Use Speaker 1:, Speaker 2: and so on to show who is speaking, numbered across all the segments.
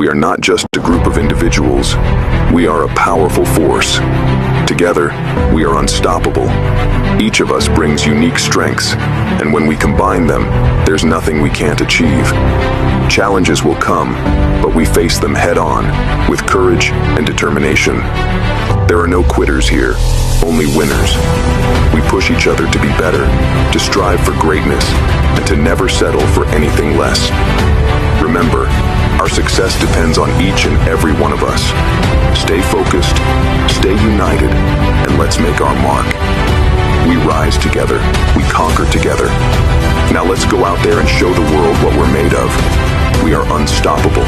Speaker 1: We are not just a group of individuals. We are a powerful force. Together, we are unstoppable. Each of us brings unique strengths, and when we combine them, there's nothing we can't achieve. Challenges will come, but we face them head-on, with courage and determination. There are no quitters here, only winners. We push each other to be better, to strive for greatness, and to never settle for anything less. Remember, our success depends on each and every one of us. Stay focused, stay united, and let's make our mark. We rise together, we conquer together. Now let's go out there and show the world what we're made of. We are unstoppable.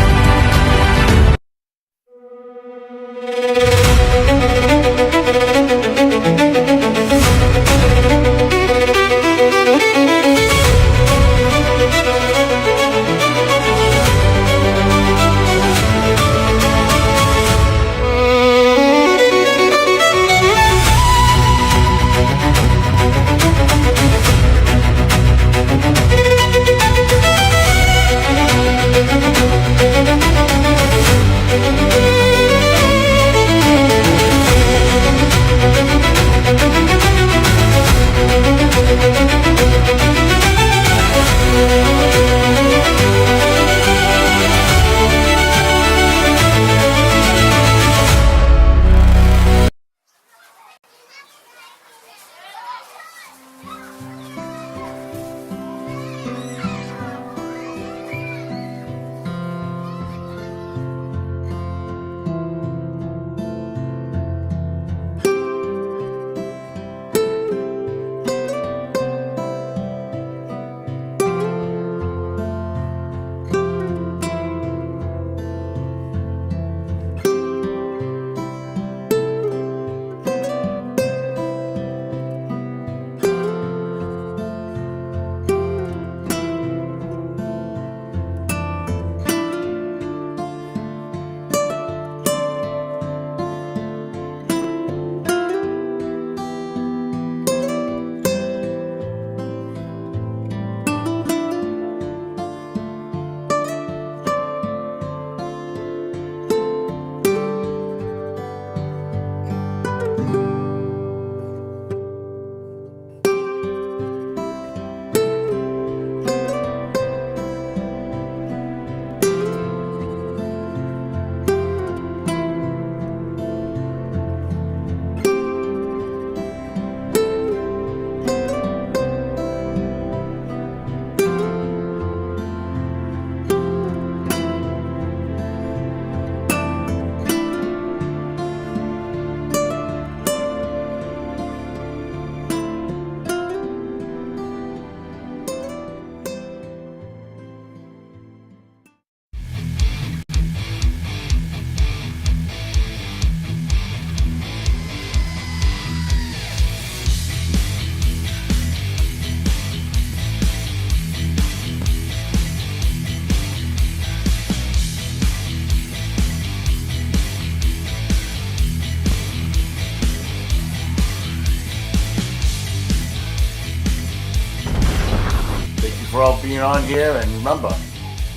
Speaker 2: For all being on here, and remember,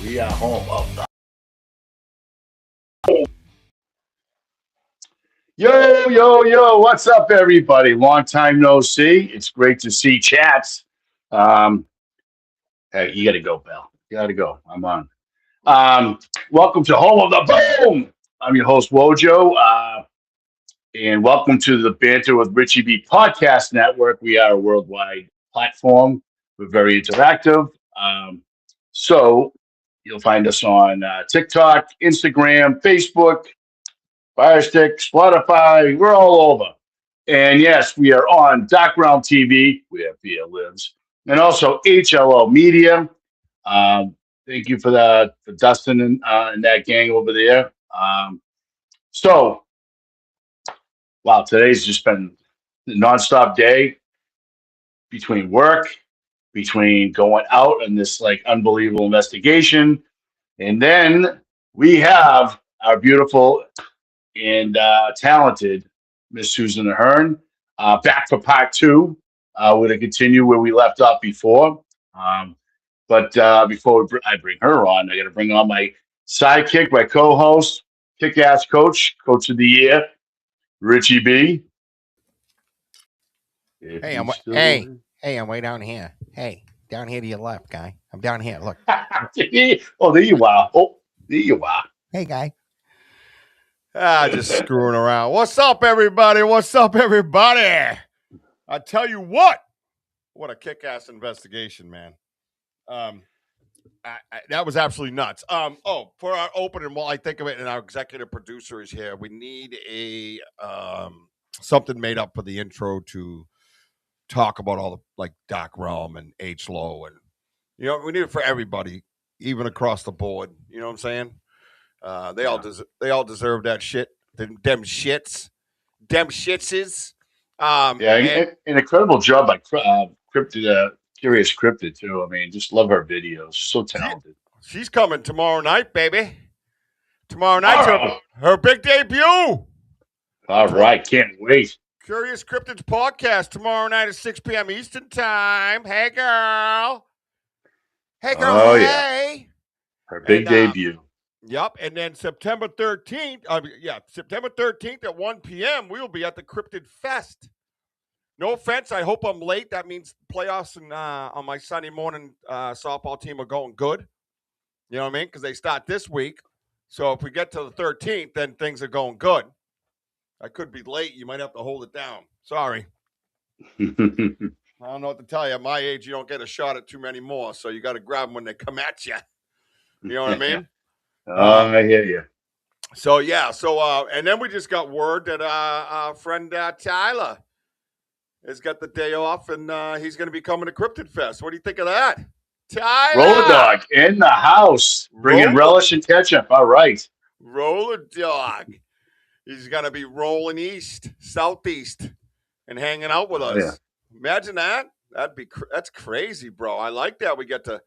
Speaker 2: we are home of the
Speaker 3: Yo, what's up, everybody? Long time no see. It's great to see chats. Hey, you gotta go, pal. You gotta go. I'm on. Welcome to Home of the Boom. I'm your host, Wojo, and welcome to the Banter with Richie B podcast network. We are a worldwide platform. We're very interactive. So you'll find us on TikTok, Instagram, Facebook, Firestick, Spotify. We're all over. And yes, we are on Background TV, where Via lives, and also HLO Media. Thank you for Dustin and that gang over there. So, wow, today's just been a nonstop day between work, between going out and this like unbelievable investigation. And then we have our beautiful and talented Miss Susan Ahern back for part two. We're going to continue where we left off before. But before I bring her on, I got to bring on my Sidekick, my co-host, kick-ass coach of the year, Richie B.
Speaker 4: Hey, I'm way down here. Hey, down here to your left, guy. I'm down here. Look.
Speaker 3: Oh, there you are. There you are.
Speaker 4: Hey, guy. Just screwing around. What's up, everybody? I tell you what a kick-ass investigation, man. That was absolutely nuts. For our opening, while I think of it, and our executive producer is here, we need a something made up for the intro to talk about all the like Dark Realm and H Low, and we need it for everybody, even across the board. You know what I'm saying? They all deserve that shit. Them shitses.
Speaker 3: An incredible job by Curious Cryptid too. I mean, just love her videos. So talented.
Speaker 4: She's coming tomorrow night, baby. Tomorrow night, her big debut.
Speaker 3: All right, can't wait.
Speaker 4: Curious Cryptid's podcast tomorrow night at 6 p.m. Eastern time. Hey, girl.
Speaker 3: Oh,
Speaker 4: hey.
Speaker 3: Yeah. Her big debut.
Speaker 4: Yep. And then September 13th at 1 p.m., we will be at the Cryptid Fest. No offense. I hope I'm late. That means playoffs and on my Sunday morning softball team are going good. You know what I mean? Because they start this week. So if we get to the 13th, then things are going good. I could be late. You might have to hold it down. Sorry. I don't know what to tell you. At my age, you don't get a shot at too many more. So you got to grab them when they come at you. You know what I mean?
Speaker 3: I hear you.
Speaker 4: So, yeah. So, and then we just got word that our friend Tyler has got the day off, and he's going to be coming to Cryptid Fest. What do you think of that? Tyler!
Speaker 3: Roller Dog in the house. Bringing relish and ketchup. All right.
Speaker 4: Roller Dog. He's going to be rolling southeast, and hanging out with us. Yeah. Imagine that. That's crazy, bro. I like that. We get to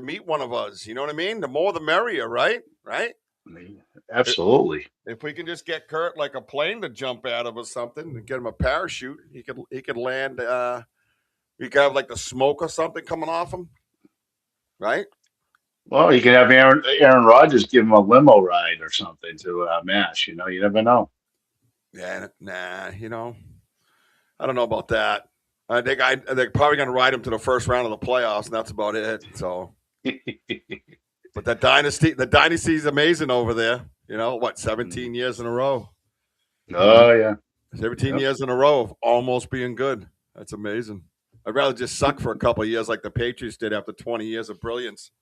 Speaker 4: meet one of us. You know what I mean? The more, the merrier, right? Right?
Speaker 3: Absolutely.
Speaker 4: If we can just get Kurt like a plane to jump out of or something, and get him a parachute, he could land. He could have like the smoke or something coming off him, right?
Speaker 3: Well, you can have Aaron Rodgers give him a limo ride or something to MASH. You never know.
Speaker 4: Yeah, nah. I don't know about that. I think they're probably going to ride him to the first round of the playoffs, and that's about it. So, but the dynasty is amazing over there. 17 years in a row.
Speaker 3: Oh yeah,
Speaker 4: 17 years in a row of almost being good. That's amazing. I'd rather just suck for a couple of years like the Patriots did after 20 years of brilliance.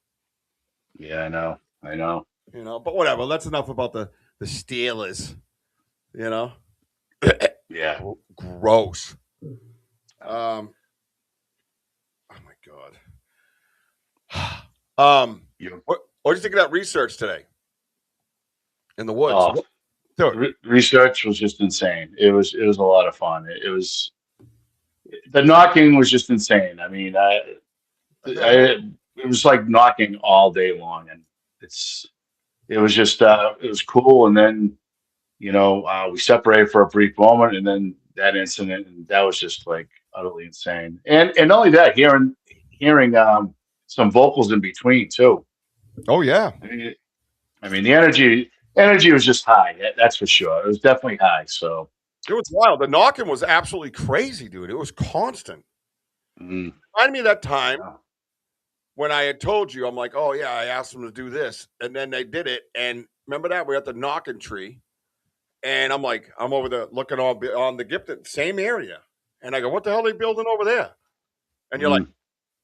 Speaker 3: Yeah, I know.
Speaker 4: But whatever. That's enough about the Steelers.
Speaker 3: Yeah.
Speaker 4: Gross. Oh my God. What did you think of that research today in the woods?
Speaker 3: Research was just insane. It was a lot of fun. The knocking was just insane. I mean, it was like knocking all day long, and it was just it was cool. And then we separated for a brief moment, and then that incident, and that was just like utterly insane. And not only that, hearing some vocals in between too.
Speaker 4: Oh yeah.
Speaker 3: I mean the energy was just high. That's for sure. It was definitely high. So
Speaker 4: it was wild. The knocking was absolutely crazy, dude. It was constant. Reminded me of that time when I had told you, I'm like, oh yeah, I asked them to do this, and then they did it. And remember that we're at the knocking tree, and I'm like, I'm over there looking on the Gipton, same area, and I go, what the hell are they building over there? And you're like,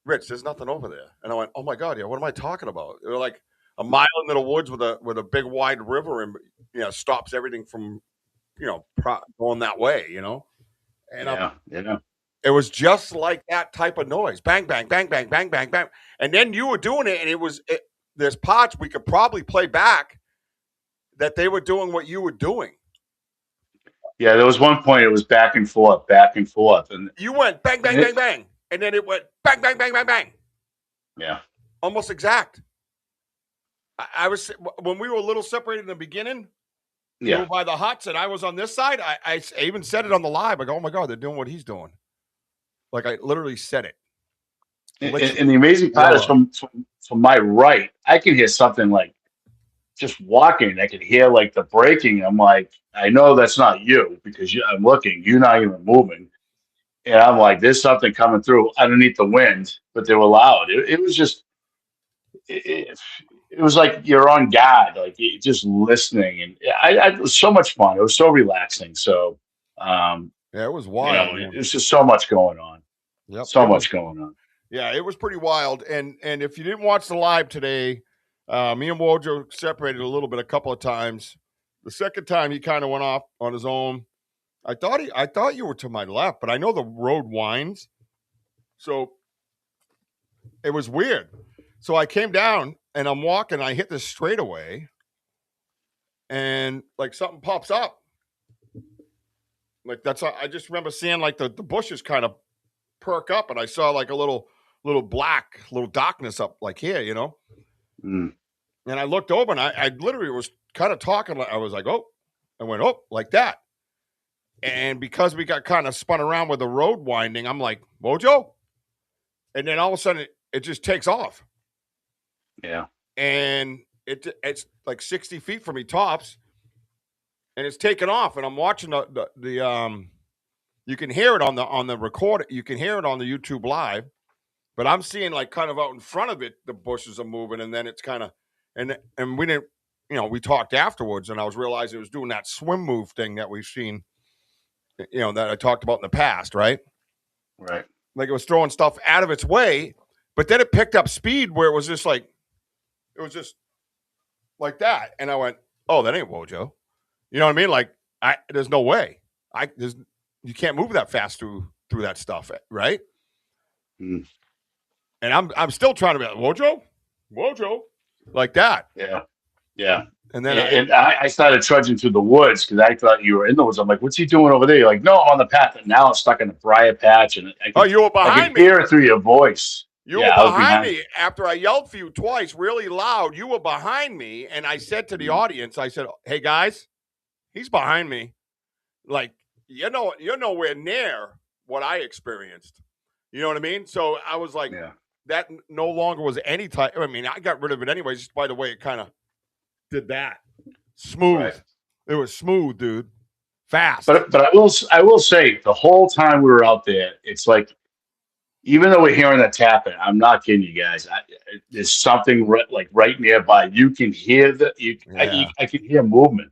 Speaker 4: Rich, there's nothing over there. And I went, oh my God, yeah, what am I talking about? They're like a mile into the woods with a big wide river, and stops everything from going that way, And it was just like that type of noise. Bang, bang, bang, bang, bang, bang, bang. And then you were doing it, and there's parts we could probably play back that they were doing what you were doing.
Speaker 3: Yeah, there was one point it was back and forth. And
Speaker 4: you went bang, bang, bang, bang. And then it went bang, bang, bang, bang, bang.
Speaker 3: Yeah.
Speaker 4: Almost exact. I was, when we were a little separated in the beginning, you were by the huts, and I was on this side. I even said it on the live. I go, oh my God, they're doing what he's doing. Like I literally said it.
Speaker 3: And the amazing part is from my right, I can hear something like just walking. I could hear like the braking. I'm like, I know that's not you because I'm looking. You're not even moving. And I'm like, there's something coming through underneath the wind, but they were loud. It was just, it was like you're on guard, like just listening. And it was so much fun. It was so relaxing. So,
Speaker 4: Yeah, it was
Speaker 3: you
Speaker 4: wild.
Speaker 3: know, there's just so much going on.
Speaker 4: Yep,
Speaker 3: So much going on.
Speaker 4: Yeah, it was pretty wild. And if you didn't watch the live today, me and Wojo separated a little bit a couple of times. The second time he kind of went off on his own. I thought you were to my left, but I know the road winds. So it was weird. So I came down and I'm walking, I hit this straightaway and like something pops up. Like I just remember seeing like the bushes kind of perk up and I saw like a little darkness up like here, you know?
Speaker 3: Mm.
Speaker 4: And I looked over and I literally was kind of talking. I was like, oh, I went, oh, like that. And because we got kind of spun around with the road winding, I'm like, Wojo? And then all of a sudden it just takes off.
Speaker 3: Yeah.
Speaker 4: And it's like 60 feet from me tops. And it's taken off. And I'm watching the you can hear it on the recorder. You can hear it on the YouTube live. But I'm seeing like kind of out in front of it, the bushes are moving. And then it's kind of, and we didn't, you know, we talked afterwards and I was realizing it was doing that swim move thing that we've seen, you know, that I talked about in the past, right?
Speaker 3: Right.
Speaker 4: Like it was throwing stuff out of its way, but then it picked up speed where it was just like that. And I went, oh, that ain't Wojo. You know what I mean? Like there's no way you can't move that fast through that stuff. Right.
Speaker 3: Mm.
Speaker 4: And I'm still trying to be like, Wojo, like that.
Speaker 3: Yeah. Yeah.
Speaker 4: And then
Speaker 3: I started trudging through the woods because I thought you were in the woods. I'm like, what's he doing over there? You're like, no, on the path. And now I'm stuck in a briar patch. And
Speaker 4: you were behind me.
Speaker 3: I could hear it through your voice.
Speaker 4: You were behind me after I yelled for you twice really loud. You were behind me. And I said to the audience, I said, hey, guys, he's behind me. Like, you know, you're nowhere near what I experienced. You know what I mean? So I was like, that no longer was any type. I mean, I got rid of it anyways, just by the way it kind of did that. Smooth. Right. It was smooth, dude. Fast.
Speaker 3: But I will say the whole time we were out there, it's like, even though we're hearing that tapping, I'm not kidding you guys. There's something right nearby. You can hear I can hear movement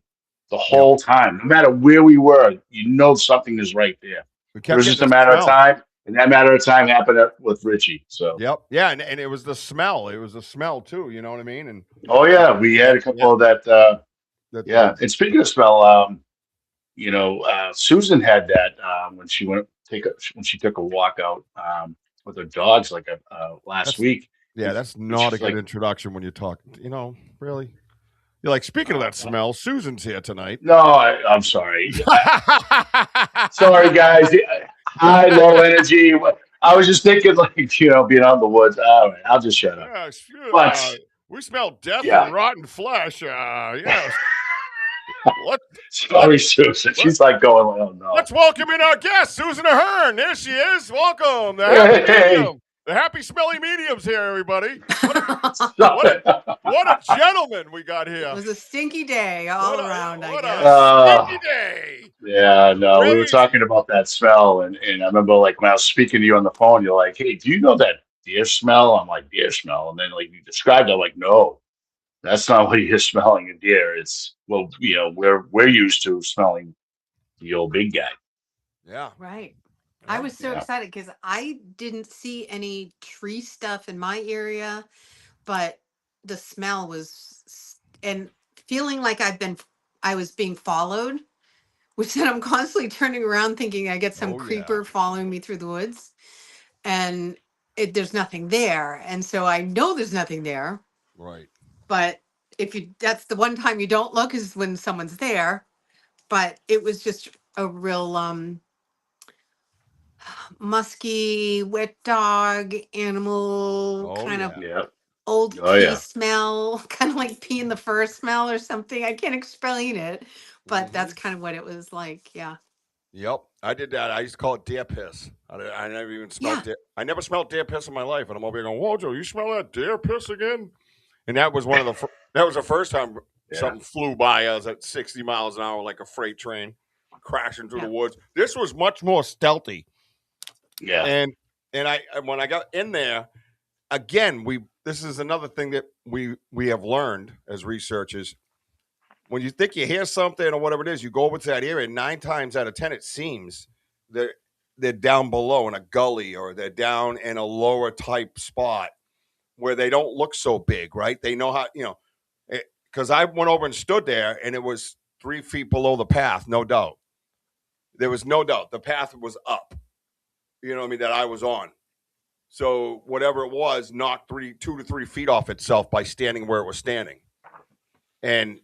Speaker 3: the whole time. No matter where we were, you know something is right there. It was just a matter of time. And that matter of time happened with Richie. So
Speaker 4: yeah, and it was the smell. It was the smell too. You know what I mean? And
Speaker 3: we had a couple of that. And speaking of smell, you know, Susan had that when she took a walk out with her dogs last week.
Speaker 4: Yeah, that's not a good introduction when you talk. You know, really. You're like, speaking of that smell, Susan's here tonight.
Speaker 3: No, I'm sorry. Sorry, guys. High, low energy. I was just thinking, like, you know, being out in the woods. All right, I'll just shut up.
Speaker 4: Yes, we smell death and rotten flesh. Yes.
Speaker 3: Sorry, Susan. She's like going, oh, no.
Speaker 4: Let's welcome in our guest, Susan Ahern. There she is. Welcome. The happy smelly medium's here, everybody. What a gentleman we got here.
Speaker 5: It was a stinky day all around, I guess.
Speaker 4: A stinky day.
Speaker 3: Yeah, no, we were talking about that smell, and I remember, like, when I was speaking to you on the phone, you're like, hey, do you know that deer smell? I'm like, deer smell? And then, like, you described it, I'm like, no, that's not what you're smelling a deer. It's, well, you know, we're used to smelling the old big guy.
Speaker 4: Yeah.
Speaker 5: Right. I was so excited because I didn't see any tree stuff in my area, but the smell was, and feeling like I was being followed, which then I'm constantly turning around thinking I get some creeper following me through the woods, and there's nothing there. And so I know there's nothing there.
Speaker 4: Right.
Speaker 5: But that's the one time you don't look is when someone's there. But it was just a real, musky, wet dog, animal, kind of old pee smell, kind of like pee in the fur smell or something. I can't explain it, but that's kind of what it was like. Yeah.
Speaker 4: Yep. I did that. I used to call it deer piss. I never even smelled deer. I never smelled deer piss in my life. And I'm over here going, Wojo, you smell that deer piss again? And that was that was the first time something flew by us at 60 miles an hour like a freight train, crashing through the woods. This was much more stealthy.
Speaker 3: Yeah.
Speaker 4: And when I got in there, again, this is another thing that we have learned as researchers. When you think you hear something or whatever it is, you go over to that area. 9 times out of 10, it seems that they're down below in a gully, or they're down in a lower type spot where they don't look so big, right? They know how, because I went over and stood there, and it was 3 feet below the path, no doubt. There was no doubt. The path was up, you know what I mean, that I was on. So whatever it was knocked 2 to 3 feet off itself by standing where it was standing. And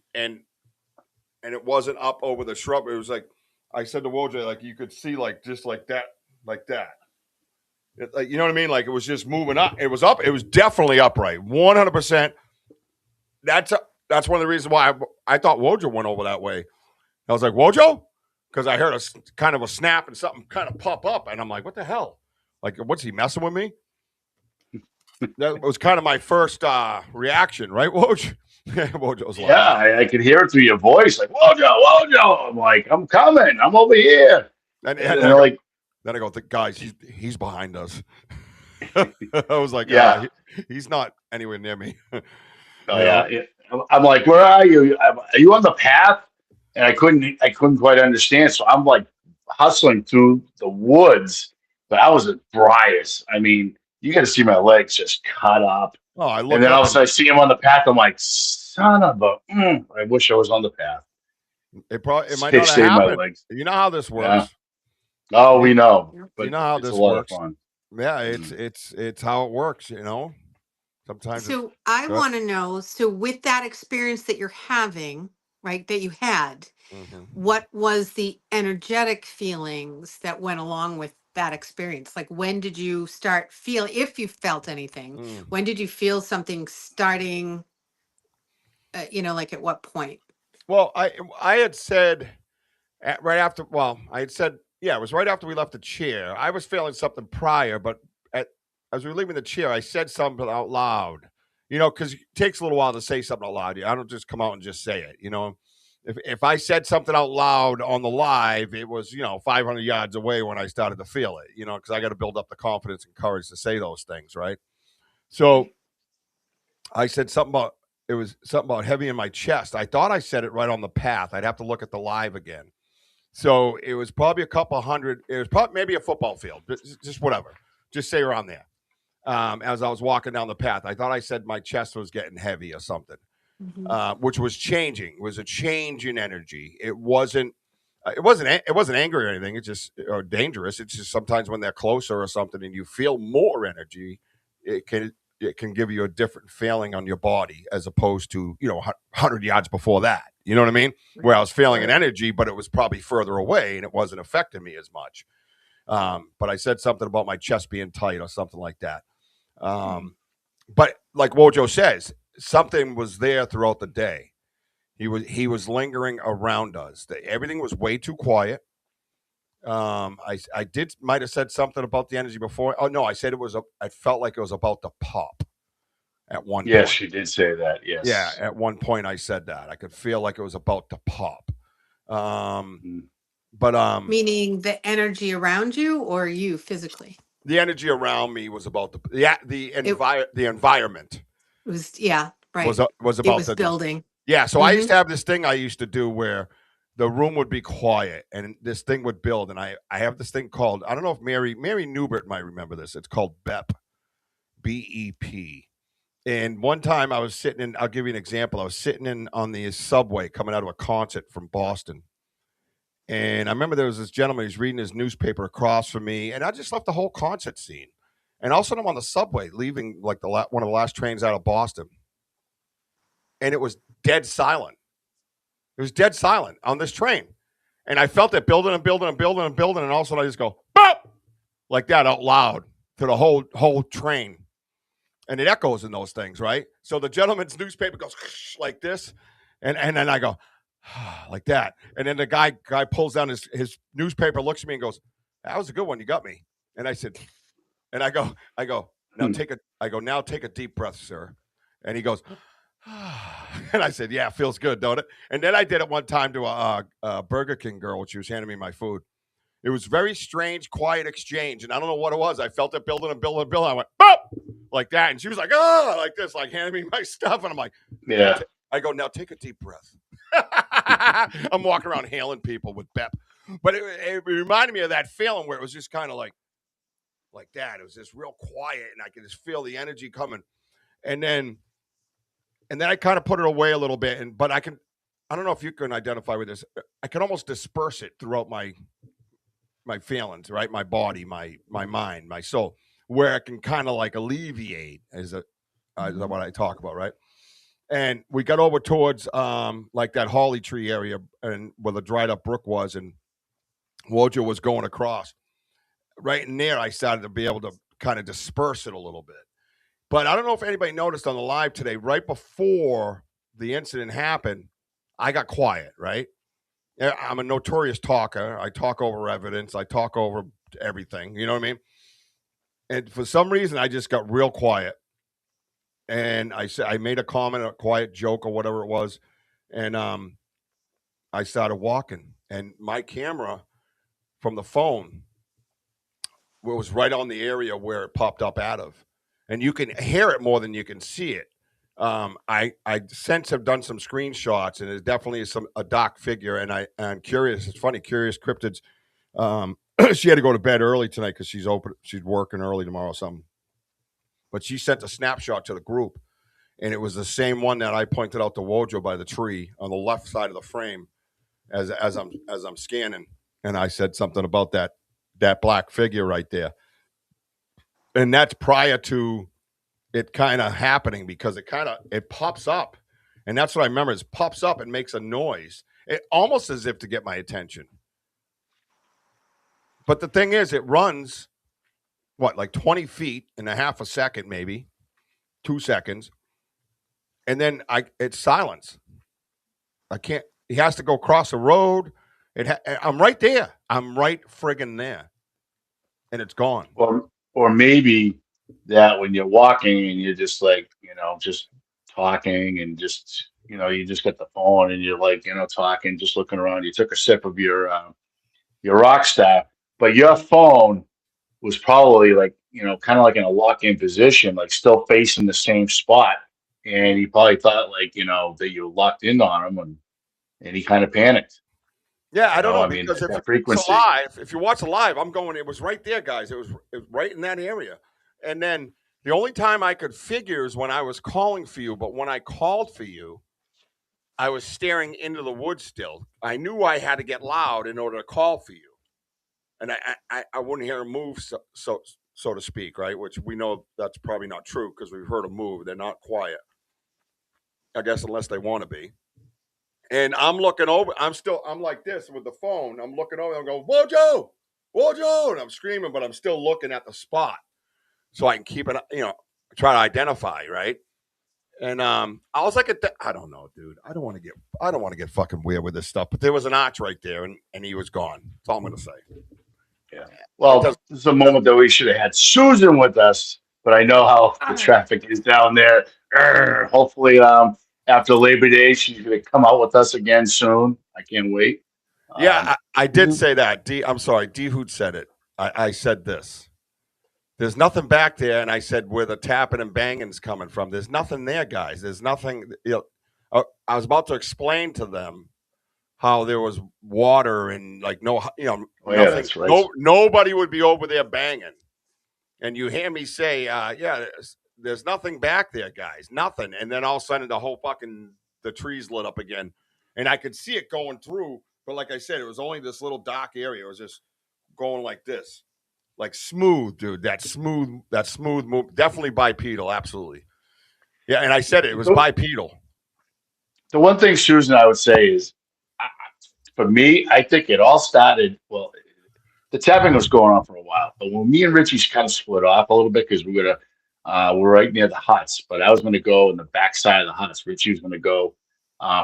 Speaker 4: it wasn't up over the shrub. It was like, I said to Wojo, like you could see like just like that. Like, you know what I mean? Like it was just moving up. It was up. It was definitely upright. 100%. That's one of the reasons why I thought Wojo went over that way. I was like, Wojo? Because I heard a kind of a snap and something kind of pop up. And I'm like, what the hell? Like, what's he messing with me? That was kind of my first reaction, right, Woj? Wojo's like,
Speaker 3: yeah, I could hear it through your voice, like Wojo. I'm like, I'm coming. I'm over here.
Speaker 4: And
Speaker 3: they're like,
Speaker 4: then I go, guys, he's behind us. I was like,
Speaker 3: yeah,
Speaker 4: he's not anywhere near me.
Speaker 3: Oh yeah. I'm like, where are you? Are you on the path? And I couldn't quite understand. So I'm like hustling through the woods, but I was at Briar's. I mean, you got to see my legs just cut up.
Speaker 4: Oh, I look,
Speaker 3: and then all of a sudden I see him on the path. I'm like, son of a, I wish I was on the path.
Speaker 4: It might not have happened. You know how this works.
Speaker 3: Yeah. Oh, we know. But
Speaker 4: you know how this works. Yeah, it's how it works, you know. Sometimes.
Speaker 5: So I want to know, so with that experience that you're having, right, that you had, what was the energetic feelings that went along with that experience? Like, when did you start feeling, if you felt anything, when did you feel something starting, like at what point?
Speaker 4: Well, I had said right after, it was right after we left the chair. I was feeling something prior, but as we were leaving the chair, I said something out loud, because it takes a little while to say something out loud. I don't just come out and just say it, If I said something out loud on the live, it was, 500 yards away when I started to feel it, because I got to build up the confidence and courage to say those things, right? So I said it was something about heavy in my chest. I thought I said it right on the path. I'd have to look at the live again. So it was probably a couple hundred. It was probably maybe a football field, just whatever. Just say around there. As I was walking down the path, I thought I said my chest was getting heavy or something, which was changing. It was a change in energy. It wasn't angry or anything. It's just or dangerous. It's just sometimes when they're closer or something and you feel more energy, it can give you a different feeling on your body as opposed to 100 yards before that. You know what I mean? Where I was feeling an energy, but it was probably further away and it wasn't affecting me as much. But I said something about my chest being tight or something like that. But like Wojo says, something was there throughout the day. He was lingering around us. Everything was way too quiet. I might have said something about the energy before. Oh no, I said I felt like it was about to pop at one point.
Speaker 3: Yes, you did say that. Yes.
Speaker 4: Yeah, at one point I said that. I could feel like it was about to pop. But
Speaker 5: meaning the energy around you or you physically?
Speaker 4: The energy around me was about the environment.
Speaker 5: It was right.
Speaker 4: Was about the
Speaker 5: building.
Speaker 4: Yeah, so I used to have this thing I used to do where the room would be quiet and this thing would build, and I have this thing called, I don't know if Mary Newbert might remember this. It's called BEP, BEP. And one time I was sitting in, I'll give you an example. I was sitting in on the subway coming out of a concert from Boston. And I remember there was this gentleman, he's reading his newspaper across from me, and I just left the whole concert scene. And all of a sudden I'm on the subway leaving like one of the last trains out of Boston. And it was dead silent. It was dead silent on this train. And I felt it building and building and building and building. And all of a sudden I just go, "Bop!" like that out loud to the whole train. And it echoes in those things, right? So the gentleman's newspaper goes like this. And then I go, like that. And then the guy pulls down his newspaper, looks at me and goes, "That was a good one. You got me." And I said, and I go, now take a deep breath, sir. And he goes, And I said, yeah, feels good, don't it? And then I did it one time to a Burger King girl when she was handing me my food. It was very strange, quiet exchange. And I don't know what it was. I felt it building and building and building. I went, boop, like that. And she was like, oh, like this, like handing me my stuff. And I'm like,
Speaker 3: Yeah.
Speaker 4: I go, now take a deep breath. I'm walking around hailing people with Bep. But it reminded me of that feeling where it was just kind of like that. It was just real quiet, and I could just feel the energy coming. And then I kind of put it away a little bit. But I don't know if you can identify with this. I can almost disperse it throughout my feelings, right? My body, my mind, my soul, where I can kind of like alleviate is what I talk about, right? And we got over towards like that holly tree area and where the dried up brook was, and Wojo was going across. Right in there, I started to be able to kind of disperse it a little bit. But I don't know if anybody noticed on the live today, right before the incident happened, I got quiet, right? I'm a notorious talker. I talk over evidence. I talk over everything. You know what I mean? And for some reason, I just got real quiet. And I made a comment, a quiet joke or whatever it was. And I started walking. And my camera from the phone was right on the area where it popped up out of. And you can hear it more than you can see it. I since have done some screenshots, and it definitely is a dark figure. And I'm curious. It's funny. Curious Cryptids. She had to go to bed early tonight because she's working early tomorrow or something. But she sent a snapshot to the group, and it was the same one that I pointed out to Wojo by the tree on the left side of the frame as I'm scanning. And I said something about that black figure right there. And that's prior to it kind of happening, because it pops up. And that's what I remember, is pops up and makes a noise. It almost as if to get my attention. But the thing is, it runs, like 20 feet in a half a second, maybe 2 seconds. And then it's silence. He has to go across the road. I'm right there. I'm right friggin' there. And it's gone.
Speaker 3: Or maybe that when you're walking and you're just like, just talking and just, you just get the phone and you're like, talking, just looking around. You took a sip of your Rockstar, but your phone was probably like, kind of like in a lock-in position, like still facing the same spot. And he probably thought like, that you locked in on him, and he kind of panicked.
Speaker 4: Yeah, I don't know, because if you watch the live, I'm going, it was right there, guys. It was right in that area. And then the only time I could figure is when I was calling for you. But when I called for you, I was staring into the woods still. I knew I had to get loud in order to call for you. And I wouldn't hear him move, so to speak, right? Which we know that's probably not true, because we've heard them move. They're not quiet, I guess, unless they want to be. And I'm looking over. I'm like this with the phone. I'm looking over. I'm going, Wojo, Wojo, and I'm screaming, but I'm still looking at the spot so I can keep it. Try to identify, right? And I was like, I don't know, dude. I don't want to get fucking weird with this stuff. But there was an arch right there, and he was gone. That's all I'm gonna say.
Speaker 3: Yeah. Well, this is a moment that we should have had Susan with us, but I know how the traffic is down there. Hopefully, after Labor Day, she's going to come out with us again soon. I can't wait.
Speaker 4: Yeah, I did say that. I'm sorry. D Hoot said it. I said this. There's nothing back there, and I said where the tapping and banging's coming from. There's nothing there, guys. There's nothing. I was about to explain to them how there was water and like nothing.
Speaker 3: That's right.
Speaker 4: Nobody would be over there banging. And you hear me say, there's nothing back there, guys. Nothing. And then all of a sudden the trees lit up again. And I could see it going through. But like I said, it was only this little dark area. It was just going like this. Like smooth, dude. That smooth move. Definitely bipedal. Absolutely. Yeah. And I said it was bipedal.
Speaker 3: The one thing, Susan, I would say is, for me, I think it all started, the tapping was going on for a while, but when me and Richie kind of split off a little bit, because we're right near the huts, but I was going to go in the back side of the huts. Richie was going to go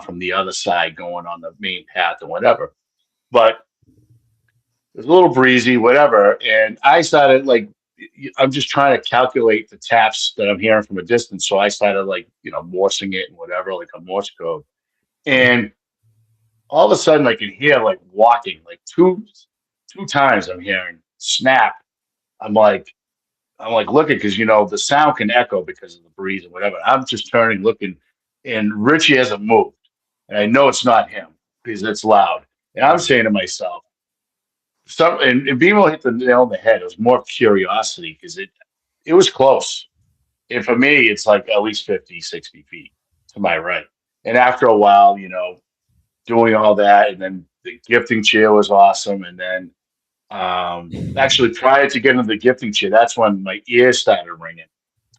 Speaker 3: from the other side, going on the main path and whatever. But it was a little breezy, whatever. And I started I'm just trying to calculate the taps that I'm hearing from a distance. So I started like, morsing it and whatever, like a Morse code. And all of a sudden I can hear like walking, like two times I'm hearing snap. I'm like looking because the sound can echo because of the breeze and whatever. I'm just turning, looking, and Richie hasn't moved. And I know it's not him because it's loud. And I'm saying to myself, and being able to hit the nail on the head, it was more curiosity because it was close. And for me, it's like at least 50, 60 feet to my right. And after a while, doing all that, and then the gifting chair was awesome. And then actually prior to getting to the gifting chair, that's when my ears started ringing.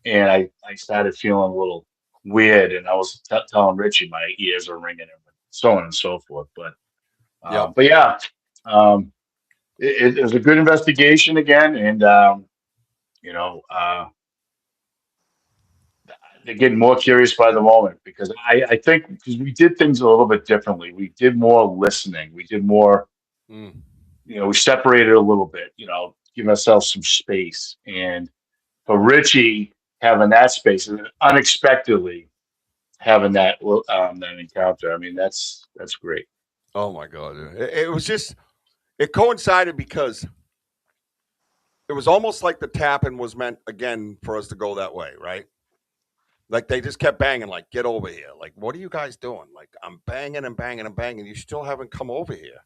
Speaker 3: And I started feeling a little weird. And I was telling Richie my ears are ringing and so on and so forth. But yeah, it was a good investigation again. And, they're getting more curious by the moment because I think because we did things a little bit differently. We did more listening. We did more, we separated a little bit, give ourselves some space. And for Richie having that space and then unexpectedly having that encounter, I mean, that's great.
Speaker 4: Oh my God. It was just, it coincided because it was almost like the tapping was meant again for us to go that way, right? Like they just kept banging, like, get over here. Like, what are you guys doing? Like, I'm banging and banging and banging. You still haven't come over here.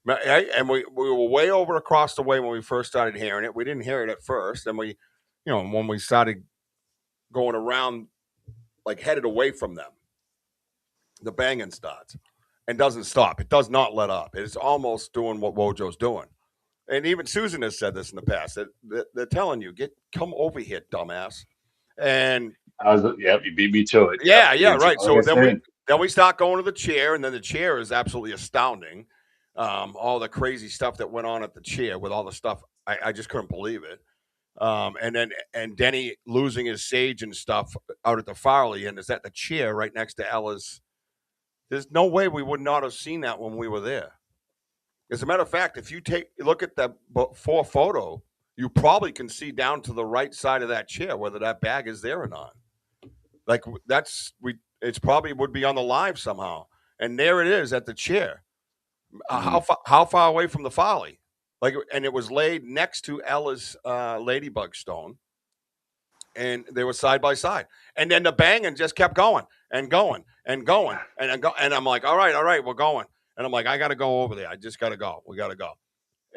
Speaker 4: And we were way over across the way when we first started hearing it. We didn't hear it at first. And when we started going around, like headed away from them, the banging starts and doesn't stop. It does not let up. It's almost doing what WOJO'S doing. And even Susan has said this in the past. That they're telling you, come over here, dumbass. And
Speaker 3: you beat me to it.
Speaker 4: Yeah, right. So then we start going to the chair, and then the chair is absolutely astounding. All the crazy stuff that went on at the chair with all the stuff, I just couldn't believe it. And Denny losing his sage and stuff out at the Farley, and is at the chair right next to Ella's. There's no way we would not have seen that when we were there. As a matter of fact, if you look at that before photo, you probably can see down to the right side of that chair whether that bag is there or not. Like it's probably would be on the live somehow, and there it is at the chair. How far away from the Farley? Like, and it was laid next to Ella's ladybug stone, and they were side by side. And then the banging just kept going and going and going and I'm like, all right, we're going. And I'm like, I got to go over there. I just got to go. We got to go.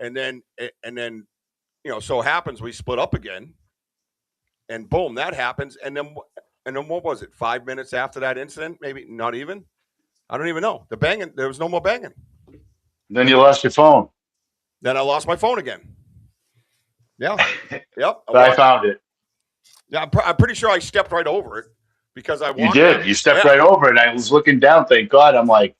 Speaker 4: And then so happens we split up again, and boom, that happens. And then what was it? 5 minutes after that incident, maybe not even. I don't even know. The banging. There was no more banging.
Speaker 3: Then you lost your phone.
Speaker 4: Then I lost my phone again. Yeah. Yep.
Speaker 3: But I found it.
Speaker 4: Yeah, I'm pretty sure I stepped right over it because I walked.
Speaker 3: You did. You stepped right over it. I was looking down. Thank God. I'm like,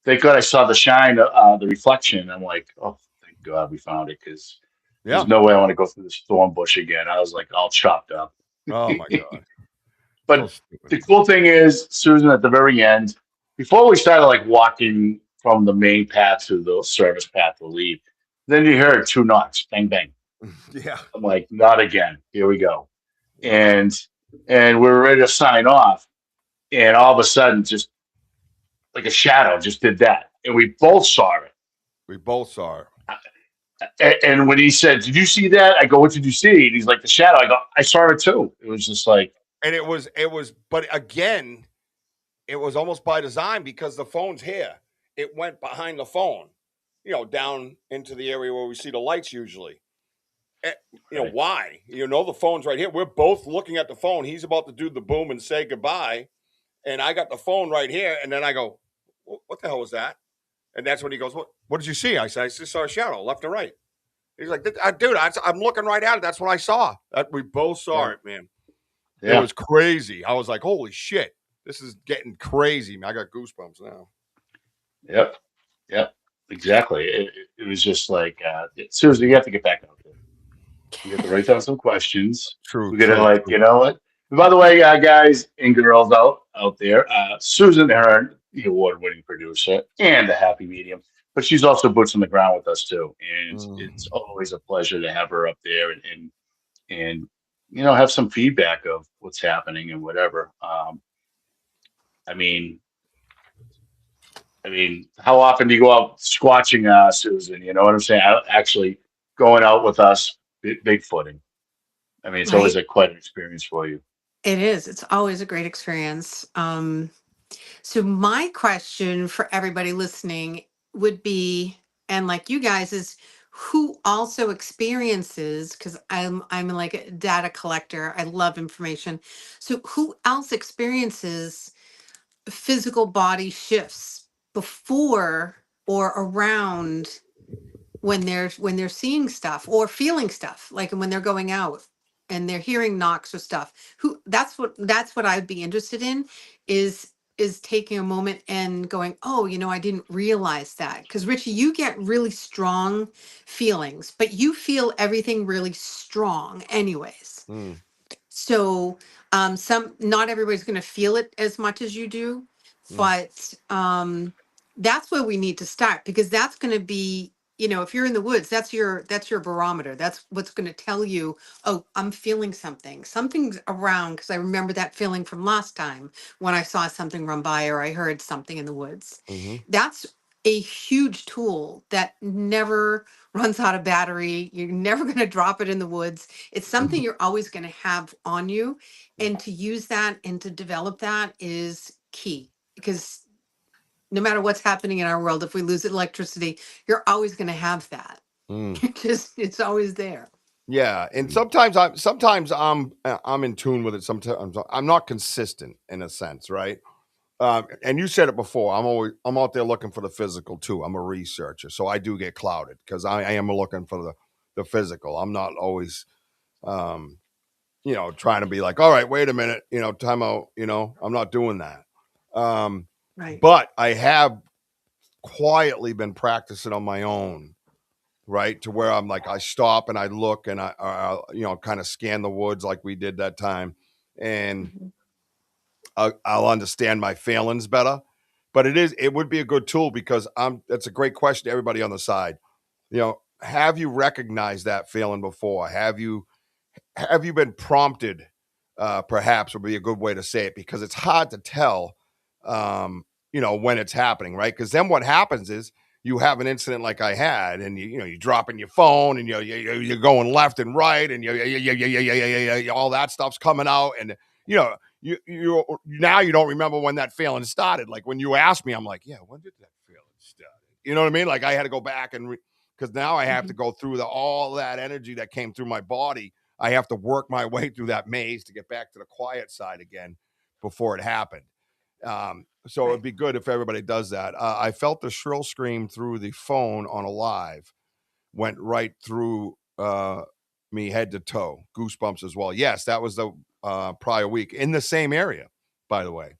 Speaker 3: thank God I saw the shine, the reflection. I'm like, oh, thank God we found it because there's no way I want to go through this thorn bush again. I was like all chopped up.
Speaker 4: Oh my God.
Speaker 3: But so the cool thing is, Susan, at the very end, before we started like walking from the main path to the service path to leave, then you heard 2 knocks, bang, bang.
Speaker 4: Yeah.
Speaker 3: I'm like, not again. Here we go. And we were ready to sign off. And all of a sudden, just like a shadow just did that. And we both saw it.
Speaker 4: We both saw
Speaker 3: it. And when he said, did you see that? I go, what did you see? And he's like, the shadow. I go, I saw it too. It was just like.
Speaker 4: And it was, but again, it was almost by design because the phone's here. It went behind the phone, down into the area where we see the lights usually. And, why? The phone's right here. We're both looking at the phone. He's about to do the boom and say goodbye. And I got the phone right here. And then I go, what the hell was that? And that's when he goes, what did you see? I said, I just saw a shadow left and right. He's like, dude, I'm looking right at it. That's what I saw. We both saw it, man. Yeah. It was crazy. I was like, holy shit, this is getting crazy. I got goosebumps now.
Speaker 3: Yep, exactly. It was just like, Susan, you have to get back out there. You have to write down some questions.
Speaker 4: True.
Speaker 3: We're going to you know what? By the way, guys and girls out there, Susan Hearn, the award-winning producer and the happy medium, but she's also boots on the ground with us too. And it's always a pleasure to have her up there and and, have some feedback of what's happening and whatever. I mean, how often do you go out squatching, Susan? You know what I'm saying? Actually going out with us, Bigfooting. I mean, it's always
Speaker 5: Right.
Speaker 3: quite an experience for you.
Speaker 5: It is. It's always a great experience. So my question for everybody listening would be, and like you guys, is who also experiences, because I'm like a data collector. I love information. So who else experiences physical body shifts before or around when they're seeing stuff or feeling stuff, like when they're going out and they're hearing knocks or stuff? Who that's what I'd be interested in, is taking a moment and going, oh, I didn't realize that. Because Richie, you get really strong feelings, but you feel everything really strong anyways.
Speaker 4: Mm.
Speaker 5: So not everybody's going to feel it as much as you do, but that's where we need to start, because that's going to be, if you're in the woods, that's your barometer. That's what's going to tell you, oh, I'm feeling something's around, because I remember that feeling from last time when I saw something run by or I heard something in the woods.
Speaker 4: Mm-hmm.
Speaker 5: That's a huge tool that never runs out of battery. You're never going to drop it in the woods. It's something you're always going to have on you. And to use that and to develop that is key, because no matter what's happening in our world, if we lose electricity, you're always going to have that. It's always there.
Speaker 4: Yeah, and sometimes I'm in tune with it. Sometimes I'm not consistent in a sense, right? And you said it before. I'm out there looking for the physical too. I'm a researcher, so I do get clouded because I am looking for the physical. I'm not always, trying to be like, all right, wait a minute, time out. I'm not doing that.
Speaker 5: Right.
Speaker 4: But I have quietly been practicing on my own, right? To where I'm like, I stop and I look and I kind of scan the woods like we did that time, and I'll understand my feelings better. But it would be a good tool, because that's a great question to everybody on the side. Have you recognized that feeling before? Have you been prompted? Perhaps would be a good way to say it, because it's hard to tell, when it's happening, right? Because then what happens is you have an incident like I had, and you're dropping your phone, and you're going left and right, and all that stuff's coming out, and you now you don't remember when that feeling started. Like when you asked me, I'm like, yeah, when did that feeling start? You know what I mean? Like I had to go back because now I have to go through all that energy that came through my body. I have to work my way through that maze to get back to the quiet side again before it happened. So it'd be good if everybody does that. I felt the shrill scream through the phone on a live, went right through me head to toe. Goosebumps as well. Yes, that was the prior week in the same area, by the way,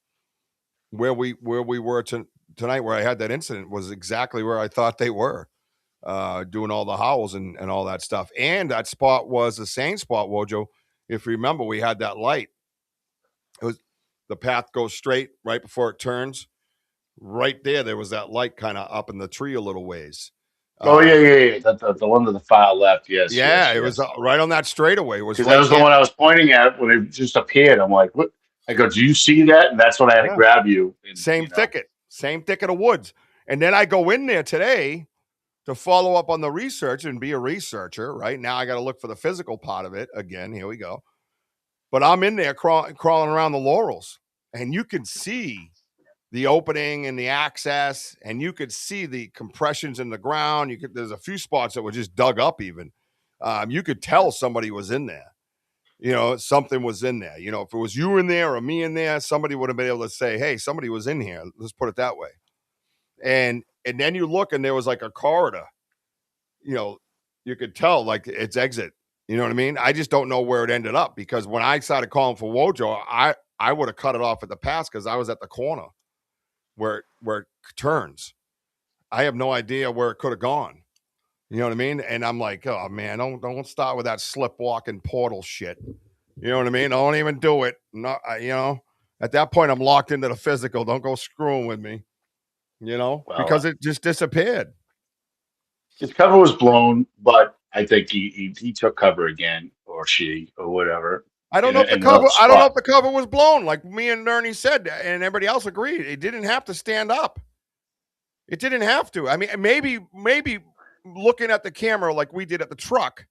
Speaker 4: where we were tonight, where I had that incident, was exactly where I thought they were, doing all the howls and all that stuff. And that spot was the same spot, Wojo. If you remember, we had that light. It was the path goes straight right before it turns. Right there was that light kind of up in the tree a little ways.
Speaker 3: Oh yeah. The one to the far left. Yes.
Speaker 4: Yeah,
Speaker 3: yes.
Speaker 4: It was right on that straightaway. It was
Speaker 3: Because
Speaker 4: right
Speaker 3: that was
Speaker 4: there.
Speaker 3: the one I was pointing at when it just appeared. I'm like, what? I go, do you see that? And that's when I had to grab you. And,
Speaker 4: same thicket of woods. And then I go in there today to follow up on the research and be a researcher. Right now, I got to look for the physical part of it again. Here we go. But I'm in there crawling around the laurels, and you can see the opening and the access, and you could see the compressions in the ground. There's a few spots that were just dug up even. You could tell somebody was in there. Something was in there. If it was you in there or me in there, somebody would have been able to say, hey, somebody was in here. Let's put it that way. And then you look, and there was like a corridor. You could tell like its exit. You know what I mean? I just don't know where it ended up, because when I started calling for Wojo, I would have cut it off at the pass, because I was at the corner where it turns. I have no idea where it could have gone. You know what I mean? And I'm like, oh man, don't start with that slip walking portal shit. You know what I mean? Don't even do it. Not, at that point, I'm locked into the physical. Don't go screwing with me. Because it just disappeared.
Speaker 3: His cover was blown, but I think he took cover again, or she or whatever.
Speaker 4: I don't know if the cover. I don't know if the cover was blown, like me and Ernie said, and everybody else agreed. It didn't have to stand up. It didn't have to. I mean, maybe looking at the camera like we did at the truck,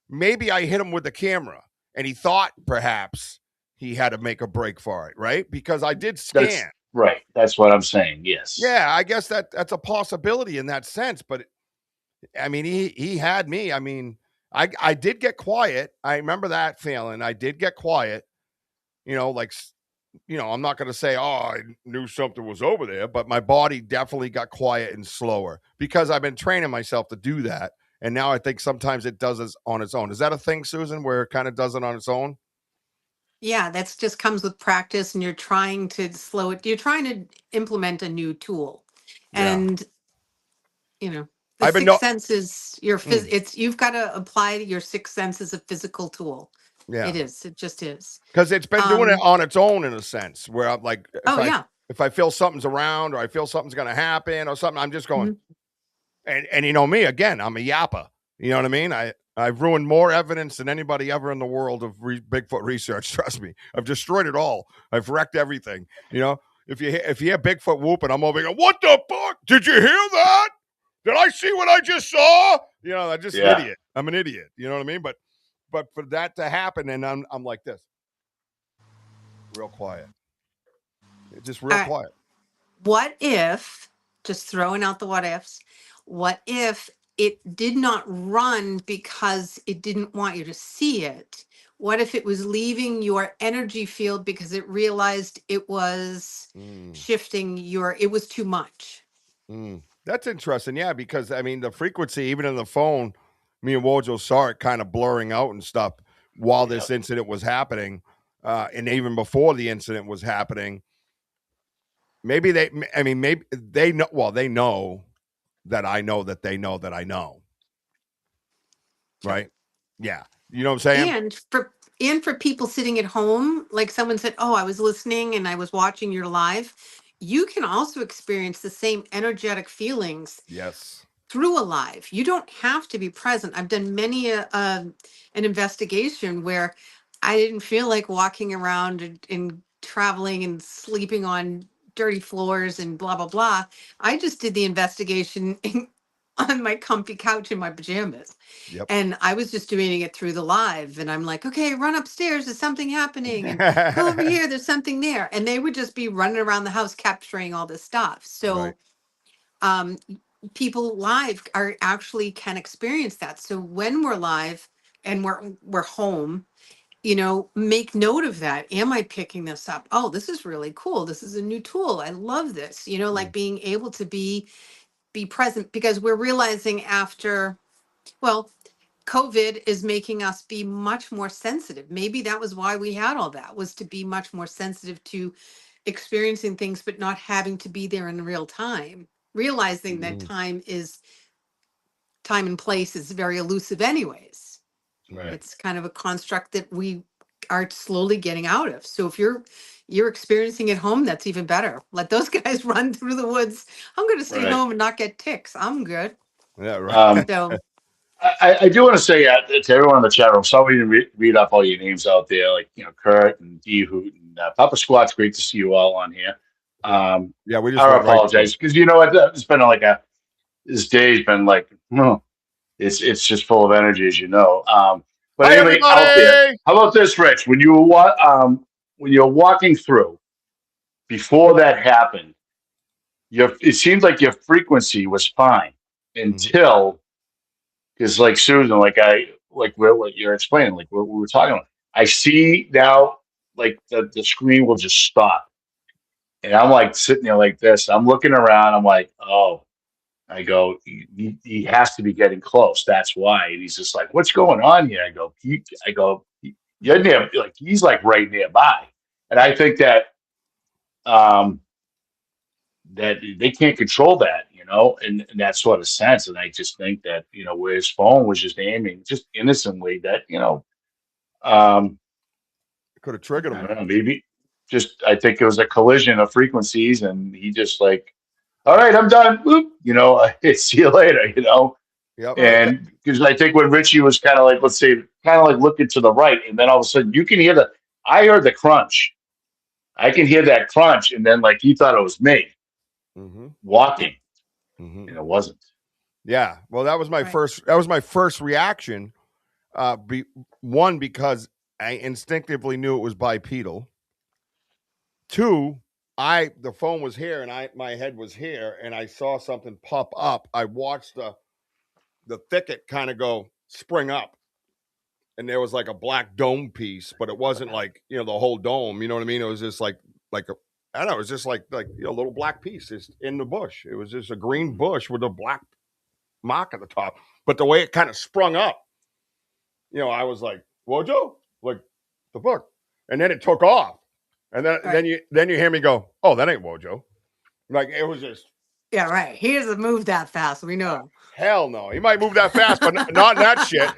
Speaker 4: maybe I hit him with the camera, and he thought perhaps he had to make a break for it, right? Because I did scan.
Speaker 3: Right. That's what I'm saying. Yes.
Speaker 4: Yeah, I guess that's a possibility in that sense. But I mean, he had me. I mean, I did get quiet. I remember that feeling. I did get quiet. Like, I'm not going to say, I knew something was over there, but my body definitely got quiet and slower because I've been training myself to do that. And now I think sometimes it does it on its own. Is that a thing, Susan, where it kind of does it on its own?
Speaker 5: Yeah, that's just comes with practice, and you're trying to slow it. You're trying to implement a new tool, and the sixth sense is you've got to apply your sixth sense as a physical tool. Yeah, it is. It just is
Speaker 4: because it's been doing it on its own in a sense where I'm like, if I feel something's around or I feel something's going to happen or something, I'm just going. And me again, I'm a yapper. You know what I mean? I've ruined more evidence than anybody ever in the world of Bigfoot research. Trust me, I've destroyed it all. I've wrecked everything. If you hear Bigfoot whooping, I'm over going, "What the fuck? Did you hear that? Did I see what I just saw?" I'm just an idiot. I'm an idiot. You know what I mean? But for that to happen, and I'm like this, real quiet. It's just real quiet.
Speaker 5: What if? Just throwing out the what ifs. What if it did not run because it didn't want you to see it? What if it was leaving your energy field because it realized it was shifting it was too much?
Speaker 4: That's interesting. Yeah, because I mean, the frequency, even in the phone, me and WOJO saw it kind of blurring out and stuff while this incident was happening. And even before the incident was happening, maybe they know, they know that I know that they know that I know. Right? Yeah. You know what I'm saying?
Speaker 5: And for people sitting at home, like someone said, "Oh, I was listening and I was watching your live." You can also experience the same energetic feelings.
Speaker 4: Yes.
Speaker 5: Through a live. You don't have to be present. I've done many an investigation where I didn't feel like walking around and traveling and sleeping on dirty floors and blah blah blah. I just did the investigation on my comfy couch in my pajamas.
Speaker 4: Yep.
Speaker 5: And I was just doing it through the live, and I'm like, "Okay, run upstairs, there's something happening, and go over here, there's something there." And they would just be running around the house capturing all this stuff. So people live actually can experience that. So when we're live and we're home, make note of that. Am I picking this up? Oh, this is really cool. This is a new tool. I love this. Like being able to be present, because we're realizing after, COVID is making us be much more sensitive. Maybe that was why we had all that, was to be much more sensitive to experiencing things, but not having to be there in real time. Realizing that time and place is very elusive anyways.
Speaker 3: Right.
Speaker 5: It's kind of a construct that we are slowly getting out of. So if you're experiencing at home, that's even better. Let those guys run through the woods. I'm going to stay home and not get ticks. I'm good.
Speaker 4: Yeah, right.
Speaker 5: So
Speaker 3: I do want to say to everyone in the chat room, sorry we didn't read up all your names out there, like Kurt and D Hoot and Papa Squat's. Great to see you all on here.
Speaker 4: We just
Speaker 3: I apologize because it's been this day's been like it's just full of energy, as you know. But
Speaker 4: Hi,
Speaker 3: anyway,
Speaker 4: everybody.
Speaker 3: out there, how about this, Rich? When you were walking through before that happened, it seemed like your frequency was fine until. Because like Susan, what you're explaining, like what we were talking about, I see now like the screen will just stop. And I'm like sitting there like this. I'm looking around. I'm like, oh, I go, he has to be getting close. That's why. And he's just like, what's going on here? I go, you're near, like he's like right nearby. And I think that that they can't control that, in that sort of sense. And I just think that, where his phone was just aiming just innocently, that,
Speaker 4: could have triggered him.
Speaker 3: I don't know, maybe I think it was a collision of frequencies and he just like, all right, I'm done. Boop. See you later,
Speaker 4: Yep.
Speaker 3: And because I think when Richie was kind of like, let's say, kind of like looking to the right, and then all of a sudden you can hear I heard the crunch. I can hear that crunch, and then like he thought it was me walking, and it wasn't.
Speaker 4: Yeah. Well, that was my first reaction. One, because I instinctively knew it was bipedal. Two, the phone was here and my head was here, and I saw something pop up. I watched the thicket kind of go spring up, and there was like a black dome piece, but it wasn't like, the whole dome. You know what I mean? It was just like I don't know. It was just like a little black piece is in the bush. It was just a green bush with a black mark at the top. But the way it kind of sprung up, I was like, Wojo, like the book, and then it took off, and then you hear me go, oh, that ain't Wojo. Like it was just.
Speaker 5: Yeah, right. He doesn't move that fast. We know.
Speaker 4: Hell no. He might move that fast, but not in that shit.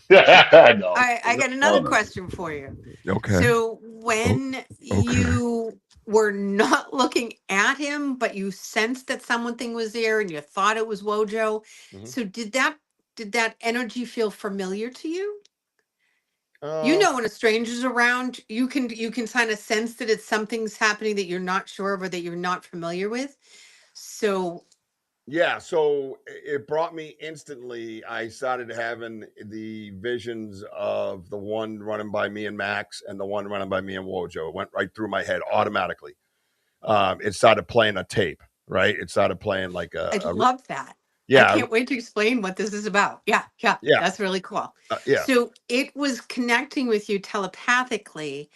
Speaker 3: No.
Speaker 5: I got another question for you.
Speaker 4: Okay.
Speaker 5: So when you were not looking at him, but you sensed that something was there and you thought it was Wojo. So did that energy feel familiar to you? When a stranger's around, you can kind of sense that something's happening that you're not sure of or that you're not familiar with. So
Speaker 4: yeah, so it brought me instantly. I started having the visions of the one running by me and Max and the one running by me and Wojo. It went right through my head automatically. It started playing a tape, right? It started playing like
Speaker 5: I love that.
Speaker 4: Yeah.
Speaker 5: I can't wait to explain what this is about. Yeah. That's really cool. So it was connecting with you telepathically.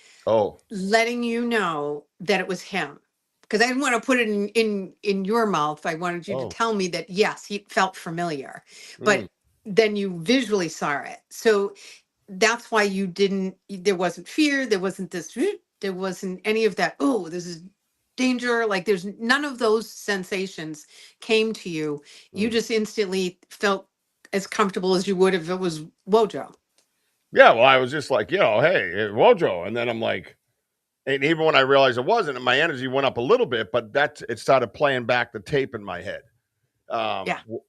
Speaker 5: Letting you know that it was him. Because I didn't want to put it in your mouth. I wanted you to tell me that, yes, he felt familiar. But then you visually saw it. So that's why there wasn't fear. There wasn't there wasn't any of that. Oh, this is danger. Like there's none of those sensations came to you. You just instantly felt as comfortable as you would if it was Wojo.
Speaker 4: Yeah, well, I was just like, hey, Wojo. And then I'm like, and even when I realized it wasn't, my energy went up a little bit, but it started playing back the tape in my head.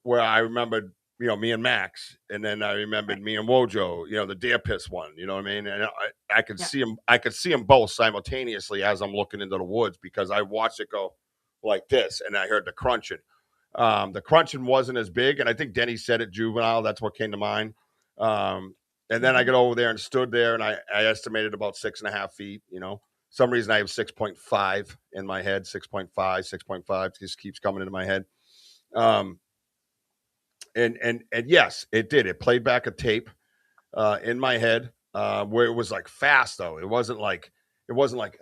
Speaker 4: Where I remembered, me and Max, and then I remembered me and Wojo, the deer piss one, you know what I mean? And I could see them both simultaneously as I'm looking into the woods, because I watched it go like this, and I heard the crunching. The crunching wasn't as big, and I think Denny said it, juvenile. That's what came to mind. And then I got over there and stood there, and I estimated about 6.5 feet, some reason I have 6.5 in my head, 6.5 just keeps coming into my head. And yes, it did. It played back a tape in my head where it was like fast, though. It wasn't like,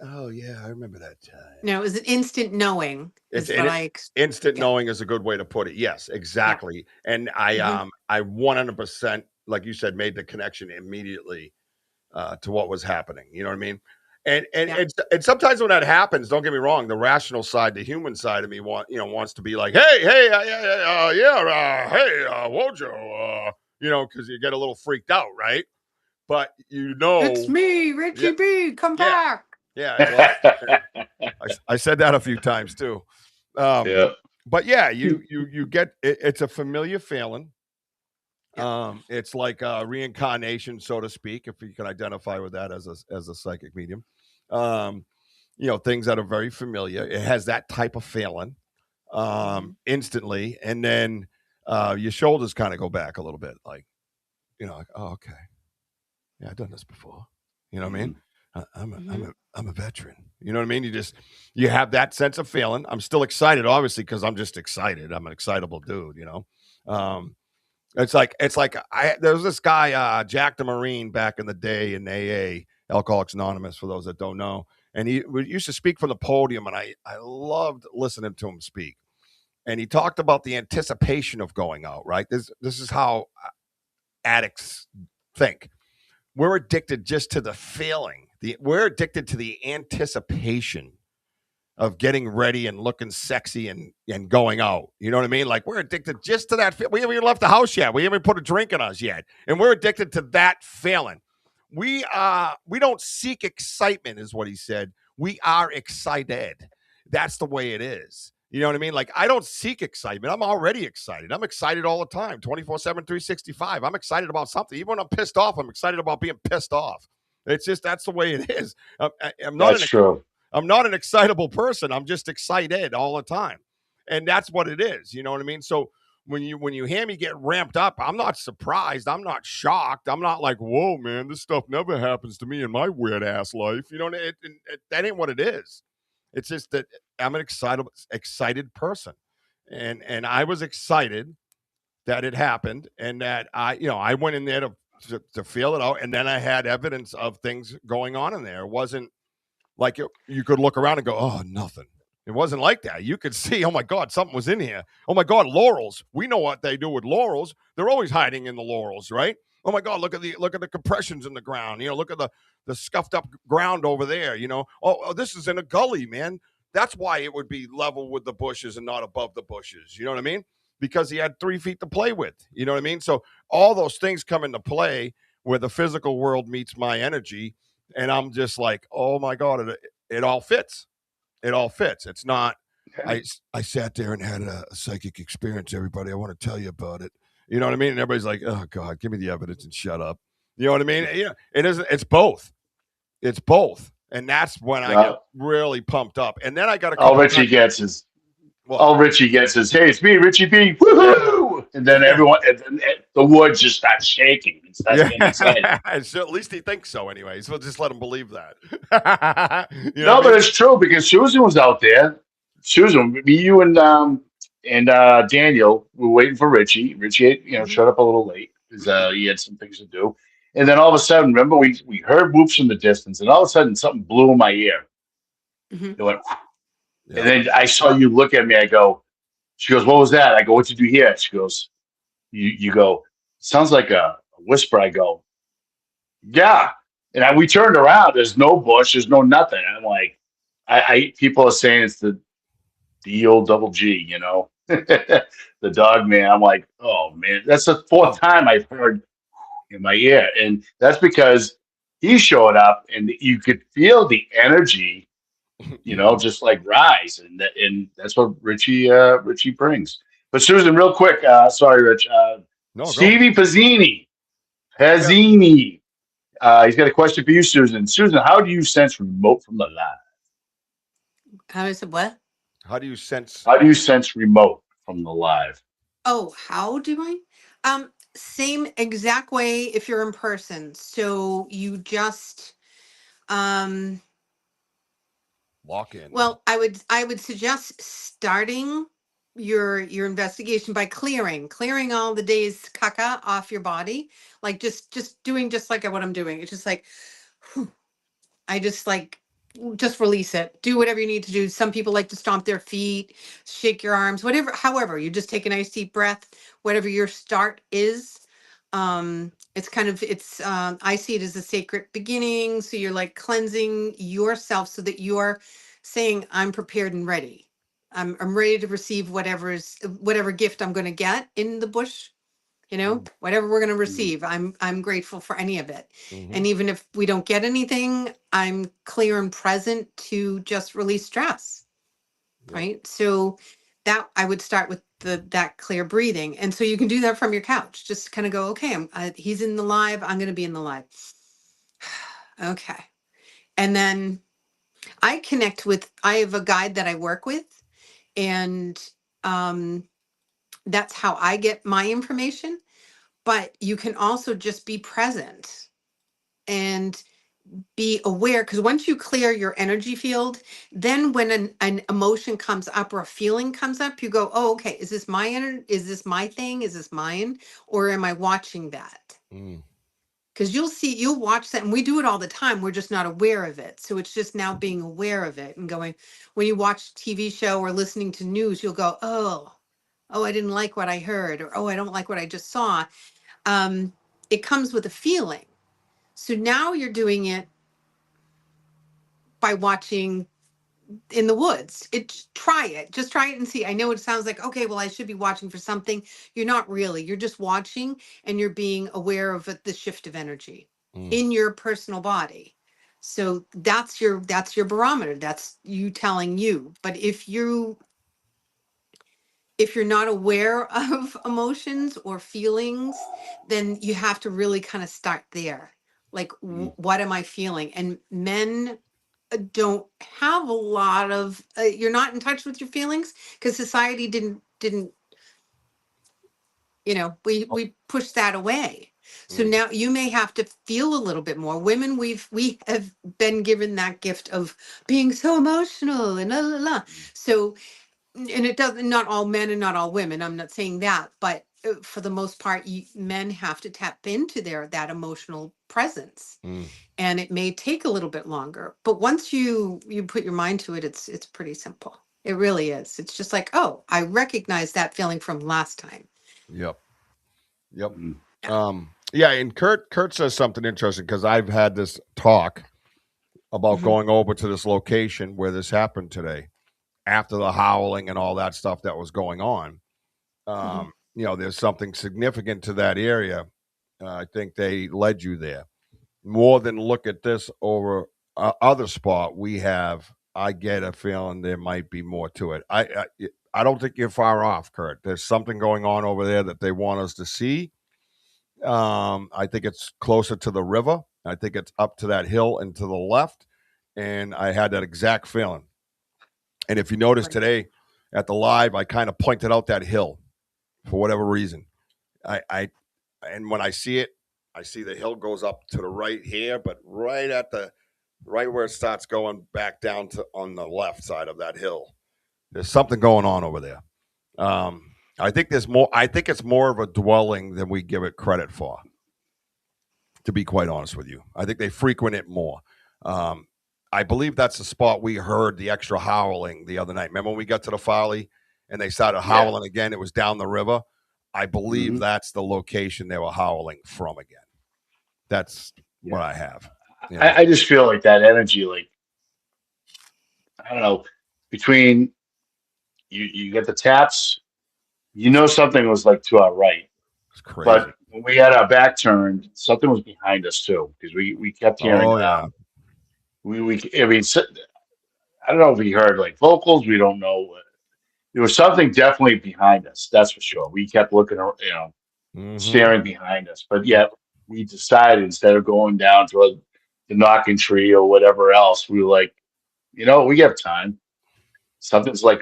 Speaker 4: oh yeah, I remember that time.
Speaker 5: No, it was an instant knowing.
Speaker 4: Instant knowing is a good way to put it. Yes, exactly. Yeah. And I 100%, like you said, made the connection immediately to what was happening. You know what I mean? And sometimes when that happens, don't get me wrong, the rational side, the human side of me wants to be like, hey, Wojo, because you get a little freaked out, right? But
Speaker 5: it's me, Richie B. Come back.
Speaker 4: Yeah, well, I said that a few times too. But yeah, you get it's a familiar feeling. It's like a reincarnation, so to speak, if you can identify with that as a psychic medium. Things that are very familiar. It has that type of feeling instantly, and then your shoulders kind of go back a little bit, like, like, oh, okay, yeah, I've done this before. You know what I mean? I'm a veteran. You know what I mean? You have that sense of feeling. I'm still excited, obviously, because I'm just excited. I'm an excitable dude. It's like there was this guy, Jack the Marine, back in the day in AA, Alcoholics Anonymous, for those that don't know. And he used to speak from the podium, and I loved listening to him speak. And he talked about the anticipation of going out, right? This is how addicts think. We're addicted just to the feeling. We're addicted to the anticipation of getting ready and looking sexy and going out. You know what I mean? Like, we're addicted just to that. We haven't even left the house yet. We haven't put a drink in us yet. And we're addicted to that feeling. We don't seek excitement, is what he said. We are excited. That's the way it is. You know what I mean? Like, I don't seek excitement. I'm already excited. I'm excited all the time, 24/7, 365. I'm excited about something. Even when I'm pissed off, I'm excited about being pissed off. It's just, that's the way it is. I'm not
Speaker 3: That's true.
Speaker 4: I'm not an excitable person. I'm just excited all the time. And that's what it is. You know what I mean? So when you hear me get ramped up, I'm not surprised. I'm not shocked. I'm not like, whoa, man, this stuff never happens to me in my weird ass life. You know, that ain't what it is. It's just that I'm an excited person. And I was excited that it happened, and that I went in there to feel it out. And then I had evidence of things going on in there. It wasn't like you could look around and go, oh, nothing. It wasn't like that. You could see, oh my God, something was in here. Oh my God, laurels. We know what they do with laurels. They're always hiding in the laurels, right? Oh my God, look at the compressions in the ground. Look at the scuffed up ground over there. Oh, this is in a gully, man. That's why it would be level with the bushes and not above the bushes. You know what I mean? Because he had 3 feet to play with. You know what I mean? So all those things come into play where the physical world meets my energy. And I'm just like, oh my God, it all fits. It all fits. It's not, I sat there and had a psychic experience, everybody. I want to tell you about it. You know what I mean? And everybody's like, oh God, give me the evidence and shut up. You know what I mean? It isn't, it's both. It's both. And that's when I get really pumped up. And then I got
Speaker 3: all Richie gets is, hey, it's me, Richie B. Woohoo! And then everyone, and the woods just starts shaking and starts getting excited.
Speaker 4: So at least he thinks so, anyways. We'll just let him believe that.
Speaker 3: But it's true, because Susan was out there. Susan, me, you, and Daniel were waiting for Richie. Richie, showed up a little late because he had some things to do. And then all of a sudden, remember, we heard whoops from the distance, and all of a sudden something blew in my ear. It went. And then I saw you look at me. She goes, what was that? I go, what did you hear? She goes, you go, sounds like a whisper. I go, yeah. And we turned around. There's no bush. There's no nothing. I'm like, people are saying it's the old double G, the dog man. I'm like, oh man, that's the 4th time I've heard in my ear. And that's because he showed up and you could feel the energy, just like rise, and that's what Richie brings. But Susan, real quick, sorry, Rich. Stevie Pazzini, he's got a question for you, Susan. Susan, how do you sense remote from the live?
Speaker 5: How is it what?
Speaker 3: How do you sense remote from the live?
Speaker 5: Oh, how do I? Same exact way if you're in person. So you just
Speaker 4: walk in.
Speaker 5: Well, I would suggest starting your investigation by clearing all the day's caca off your body. Like just doing just like what I'm doing. It's just like, whew, I just like just release it. Do whatever you need to do. Some people like to stomp their feet, shake your arms, whatever. However, you just take a nice deep breath. Whatever your start is. I see it as a sacred beginning. So you're like cleansing yourself so that you're saying, I'm prepared and ready. I'm ready to receive whatever gift I'm going to get in the bush, whatever we're going to receive. I'm grateful for any of it. And even if we don't get anything, I'm clear and present to just release stress. Right. So that I would start with that clear breathing. And so you can do that from your couch. Just kind of go, okay, he's in the live. I'm going to be in the live. Okay. And then I have a guide that I work with, and that's how I get my information. But you can also just be present and be aware, because once you clear your energy field, then when an emotion comes up or a feeling comes up, you go, oh, okay, is this my energy? Is this my thing? Is this mine? Or am I watching that? Because you'll watch that, and we do it all the time. We're just not aware of it. So it's just now being aware of it and going, when you watch TV show or listening to news, you'll go, oh, I didn't like what I heard, or, oh, I don't like what I just saw. It comes with a feeling. So now you're doing it by watching in the woods. Just try it and see. I know it sounds like, okay, well, I should be watching for something. You're not really. You're just watching, and you're being aware of the shift of energy in your personal body. So that's your barometer. That's you telling you. But if you if you're not aware of emotions or feelings, then you have to really kind of start there. Like, what am I feeling? And men don't have a lot of, you're not in touch with your feelings because society didn't, we pushed that away. So now you may have to feel a little bit more. Women, we have been given that gift of being so emotional and la la la. So, and it doesn't, not all men and not all women, I'm not saying that, but for the most part, men have to tap into that emotional presence. And it may take a little bit longer, but once you put your mind to it, it's pretty simple. It really is. It's just like, oh, I recognize that feeling from last time.
Speaker 4: Yep. Yeah, and Kurt says something interesting, because I've had this talk about going over to this location where this happened today, after the howling and all that stuff that was going on. There's something significant to that area. I think they led you there more than look at this over other spot we have. I get a feeling there might be more to it. I don't think you're far off, Kurt. There's something going on over there that they want us to see. I think it's closer to the river. I think it's up to that hill and to the left. And I had that exact feeling. And if you notice today at the live, I kind of pointed out that hill for whatever reason. And when I see it, I see the hill goes up to the right here, but right where it starts going back down to on the left side of that hill, there's something going on over there. I think there's more. I think it's more of a dwelling than we give it credit for, to be quite honest with you. I think they frequent it more. I believe that's the spot we heard the extra howling the other night. Remember when we got to the Folly and they started howling again? It was down the river. I believe that's the location they were howling from again. That's what I have.
Speaker 3: I just feel like that energy, like, I don't know, between you get the taps, something was like to our right.
Speaker 4: It's crazy.
Speaker 3: But when we had our back turned, something was behind us too, because we kept hearing. I mean, I don't know if we heard like vocals. We don't know. There was something definitely behind us. That's for sure. We kept looking, staring behind us. But yet we decided, instead of going down to the knocking tree or whatever else, we were like, we have time. Something's like,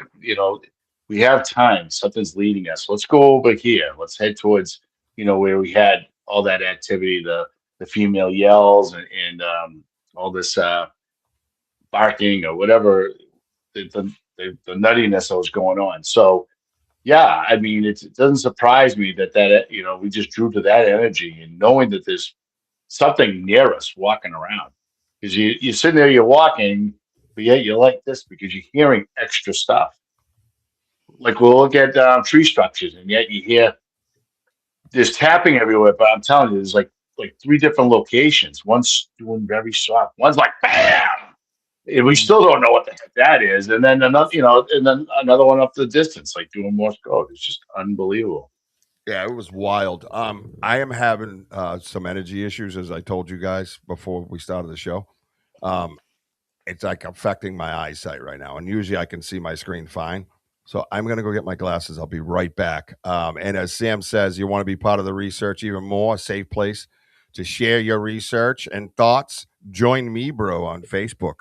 Speaker 3: we have time. Something's leading us. Let's go over here. Let's head towards, where we had all that activity, the female yells and all this barking or whatever, the nuttiness that was going on. So, yeah, I mean, it doesn't surprise me that we just drew to that energy, and knowing that there's something near us walking around, because you're sitting there, you're walking, but yet you're like this because you're hearing extra stuff. Like we'll look at tree structures, and yet you hear there's tapping everywhere. But I'm telling you, there's like 3 different locations. One's doing very soft. One's like bam, and we still don't know what the heck that is. And then another, and then another one up the distance, like doing Morse code. It's just unbelievable.
Speaker 4: Yeah, it was wild. I am having some energy issues, as I told you guys before we started the show. It's like affecting my eyesight right now, and usually I can see my screen fine. So I'm going to go get my glasses. I'll be right back. And as Sam says, you want to be part of the research even more, a safe place to share your research and thoughts. Join me, bro, on Facebook,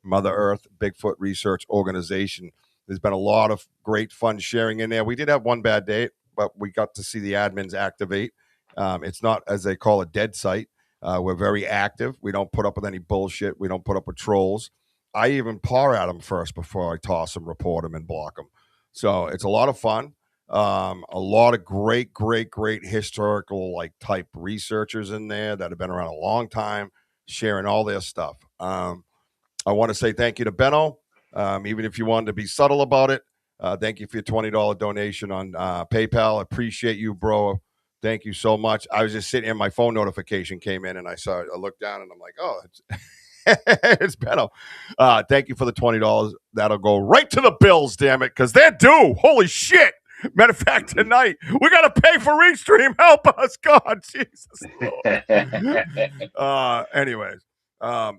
Speaker 4: Mother Earth Bigfoot Research Organization. There's been a lot of great fun sharing in there. We did have one bad day, but we got to see the admins activate. It's not, as they call it, dead site. We're very active. We don't put up with any bullshit. We don't put up with trolls. I even paw at them first before I toss them, report them, and block them. So it's a lot of fun. A lot of great historical type researchers in there that have been around a long time, sharing all their stuff. I want to say thank you to Benno. Even if you wanted to be subtle about it, thank you for your $20 donation on PayPal. Appreciate you, bro. Thank you so much. I was just sitting here, my phone notification came in, and I looked down, and I'm like, oh, it's Benno. Thank you for the $20. That'll go right to the bills, damn it, because they're due. Holy shit. Matter of fact, tonight, we got to pay for Restream. Help us, God, Jesus. Anyways.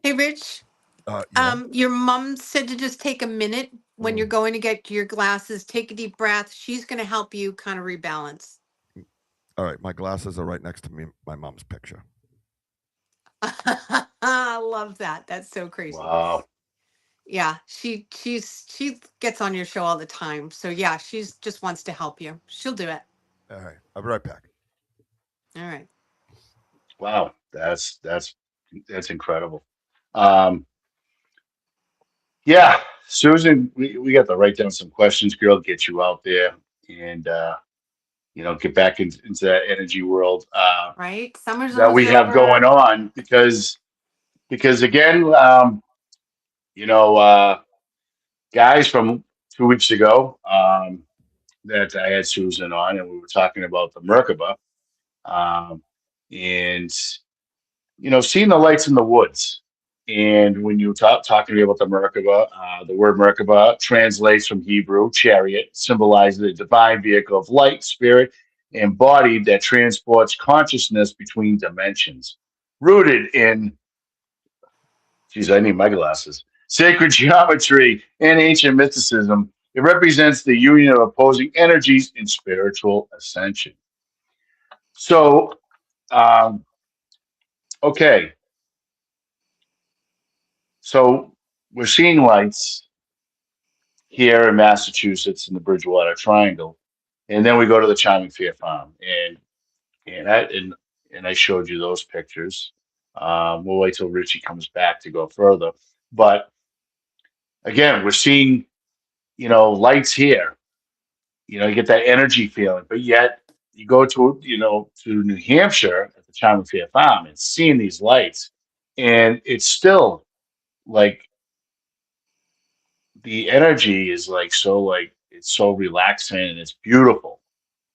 Speaker 5: Hey, Rich.
Speaker 4: Yeah.
Speaker 5: Your mom said to just take a minute when you're going to get your glasses, take a deep breath. She's going to help you kind of rebalance.
Speaker 4: All right, my glasses are right next to me, my mom's picture.
Speaker 5: I love that. That's so crazy.
Speaker 3: Wow.
Speaker 5: Yeah, she gets on your show all the time. So yeah, she's just wants to help you. She'll do it.
Speaker 4: All right, I'll be right back.
Speaker 5: All right.
Speaker 3: Wow. That's incredible. Um, yeah, Susan, we got to write down some questions, girl, get you out there and get back into that energy world
Speaker 5: Right. Summer's
Speaker 3: that
Speaker 5: almost
Speaker 3: we have going
Speaker 5: over.
Speaker 3: on because again, you know, guys, from 2 weeks ago, that I had Susan on, and we were talking about the Merkaba, and seeing the lights in the woods. And when you talking to me about the word Merkaba translates from Hebrew chariot, symbolizes the divine vehicle of light, spirit, and body that transports consciousness between dimensions, rooted in, geez, I need my glasses, sacred geometry and ancient mysticism. It represents the union of opposing energies in spiritual ascension. So, um, okay, so we're seeing lights here in Massachusetts in the Bridgewater Triangle, and then we go to the Charming Fair Farm, and I showed you those pictures. We'll wait till Richie comes back to go further, but again, we're seeing lights here. You get that energy feeling, but yet you go to New Hampshire at the Charming Fair Farm and seeing these lights, and it's still like the energy is like it's so relaxing and it's beautiful.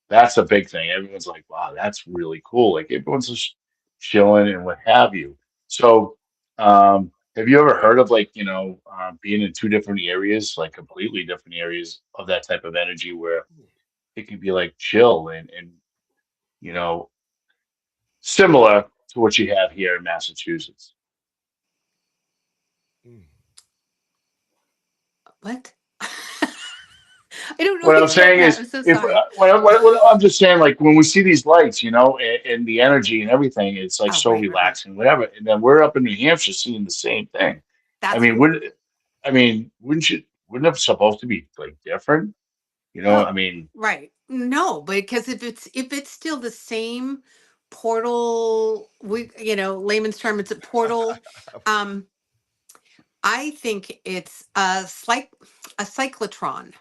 Speaker 3: That's a big thing. Everyone's like, wow, that's really cool. Like everyone's just chilling and what have you. So, have you ever heard of being in two different areas, like completely different areas of that type of energy where it can be like chill and you know, similar to what you have here in Massachusetts?
Speaker 5: What? I don't know
Speaker 3: What
Speaker 5: if
Speaker 3: I'm
Speaker 5: you get
Speaker 3: saying
Speaker 5: that.
Speaker 3: is,
Speaker 5: I'm so
Speaker 3: if
Speaker 5: sorry.
Speaker 3: what I'm just saying, like when we see these lights, and the energy and everything, it's like
Speaker 5: Oh,
Speaker 3: so
Speaker 5: right.
Speaker 3: relaxing, whatever. And then we're up in New Hampshire seeing the same thing. I
Speaker 5: That's
Speaker 3: mean,
Speaker 5: cool.
Speaker 3: wouldn't it supposed to be like different? I
Speaker 5: Well,
Speaker 3: mean,
Speaker 5: right. No, because if it's still the same portal, layman's term, it's a portal. Um, I think it's a cyclotron,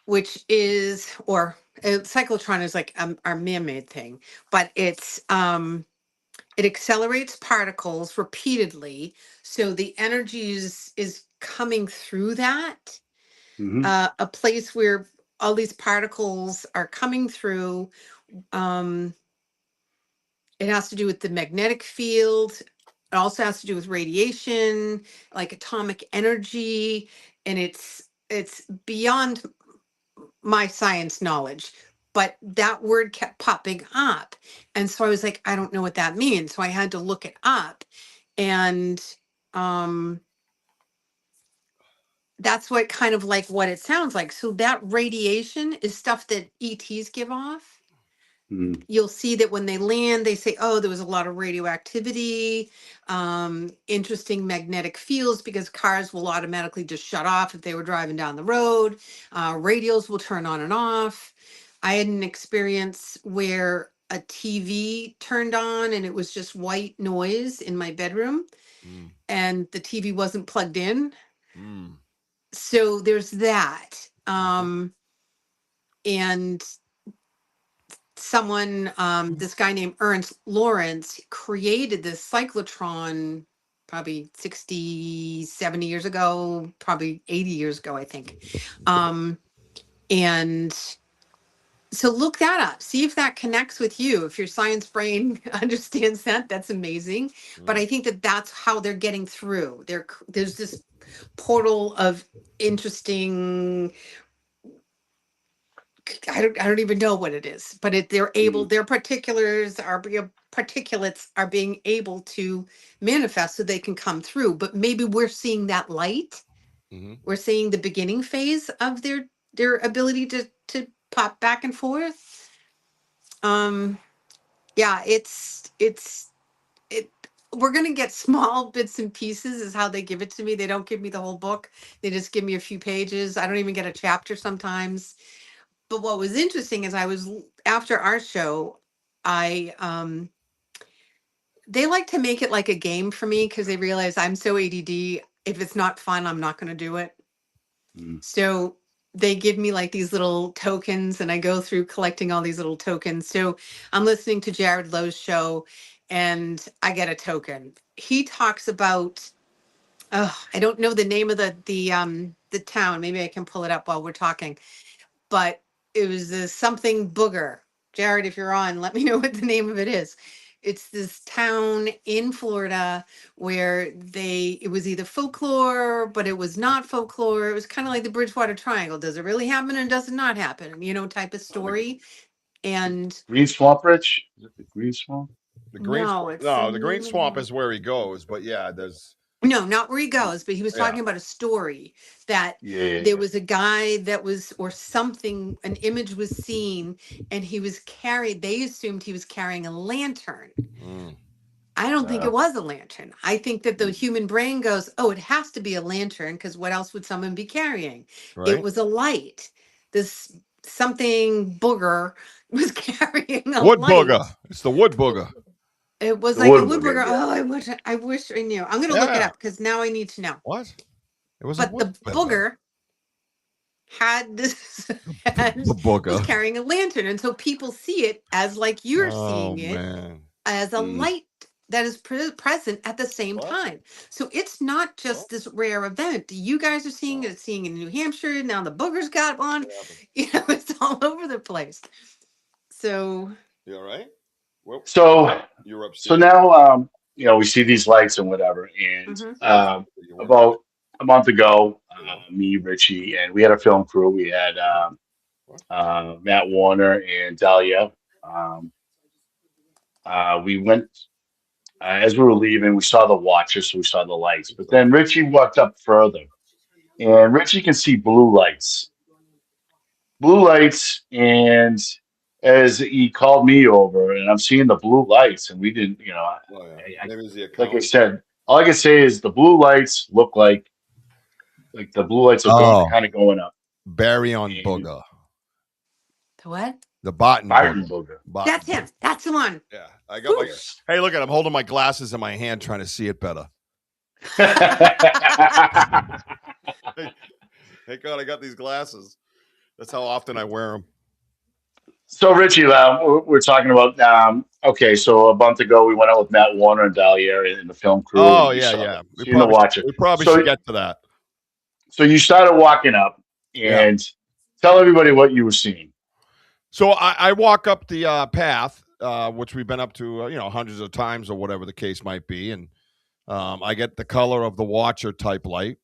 Speaker 5: which is or a cyclotron is like our man-made thing, but it accelerates particles repeatedly, so the energy is coming through that
Speaker 3: mhm,
Speaker 5: a place where all these particles are coming through. Um, it has to do with the magnetic field. It also has to do with radiation, like atomic energy, and it's beyond my science knowledge. But that word kept popping up, and so I was like, I don't know what that means. So I had to look it up, and um, that's what kind of like what it sounds like. So that radiation is stuff that ETs give off.
Speaker 3: mhm,
Speaker 5: You'll see that when they land, they say, oh, there was a lot of radioactivity, interesting magnetic fields, because cars will automatically just shut off if they were driving down the road. Radios will turn on and off. I had an experience where a TV turned on and it was just white noise in my bedroom,
Speaker 4: Mm,
Speaker 5: and the TV wasn't plugged in.
Speaker 4: mm,
Speaker 5: So there's that.
Speaker 4: mhm,
Speaker 5: And someone, this guy named Ernst Lawrence, created this cyclotron probably 60, 70 years ago, probably 80 years ago, I think. And so look that up, see if that connects with you. If your science brain understands that, that's amazing. But
Speaker 4: mm.
Speaker 5: I think that that's how they're getting through. There's this portal of interesting, I don't even know what it is, but they're able,
Speaker 3: mhm.
Speaker 5: their particulars are particulates are being able to manifest so they can come through. But maybe we're seeing that light We're seeing the beginning phase of their ability to pop back and forth. Yeah, it we're gonna get small bits and pieces is how they give it to me. They don't give me the whole book. They just give me a few pages. I don't even get a chapter sometimes. But what was interesting is after our show, I they like to make it like a game for me because they realize I'm so ADD. If it's not fun, I'm not gonna do it. So they give me like these little tokens and I go through collecting all these little tokens. So I'm listening to Jared Lowe's show and I get a token. He talks about I don't know the name of the town. Maybe I can pull it up while we're talking. But it was this something booger. Jared, if you're on, let me know what the name of it is. It's this town in Florida where it was either folklore, but it was not folklore. It was kind of like the Bridgewater Triangle. Does it really happen or does it not happen? Type of story. And
Speaker 3: Green Swamp Rich? Is it the Green Swamp?
Speaker 4: The green
Speaker 5: no, it's
Speaker 4: the Green Swamp is where he goes, but yeah, there's
Speaker 5: no, not where he goes, but he was talking about a story that there was a guy that was, or something, an image was seen, and they assumed he was carrying a lantern. I don't think it was a lantern. I think that the human brain goes, oh, it has to be a lantern because what else would someone be carrying?
Speaker 4: right.
Speaker 5: It was a light. This something booger was carrying a
Speaker 4: Wood
Speaker 5: light.
Speaker 4: booger. It's the wood booger.
Speaker 5: It was
Speaker 3: The
Speaker 5: like a
Speaker 3: wood
Speaker 5: wood
Speaker 3: booger,
Speaker 5: booger.
Speaker 3: yeah.
Speaker 5: Oh, I wish I knew. I'm gonna look it up because now I need to know.
Speaker 4: What? It was
Speaker 5: But
Speaker 4: a
Speaker 5: the
Speaker 4: wood booger.
Speaker 5: booger had this
Speaker 4: The booger.
Speaker 5: was carrying a lantern, and so people see it as like you're seeing it
Speaker 4: Man.
Speaker 5: as a light that is present at the same time. So it's not just this rare event. You guys are seeing it, seeing it in New Hampshire. Now the booger's got one. It's all over the place. So
Speaker 4: you all right? Well,
Speaker 3: So
Speaker 4: you're upstairs.
Speaker 3: so now we see these lights and whatever, and about a month ago, me, Richie, and we had a film crew. We had Matt Warner and Dahlia. We went as we were leaving. We saw the watches, so we saw the lights. But then Richie walked up further, and Richie can see blue lights, and as he called me over, and I'm seeing the blue lights, and we didn't, like I said, all I can say is the blue lights look like the blue lights are kind of going up.
Speaker 4: Baryon booger.
Speaker 5: the what?
Speaker 4: The Barton
Speaker 3: booger.
Speaker 5: That's him. That's the one.
Speaker 4: Yeah, I got my. Hey, look at I'm holding my glasses in my hand, trying to see it better. Thank God I got these glasses. That's how often I wear them.
Speaker 3: So Richie, we're talking about. Okay, so a month ago we went out with Matt Warner and Dahlia in the film crew.
Speaker 4: Oh yeah.
Speaker 3: We probably
Speaker 4: should get to that.
Speaker 3: So you started walking up, and tell everybody what you were seeing.
Speaker 4: So I walk up the path, which we've been up to, hundreds of times or whatever the case might be, and I get the color of the watcher type light,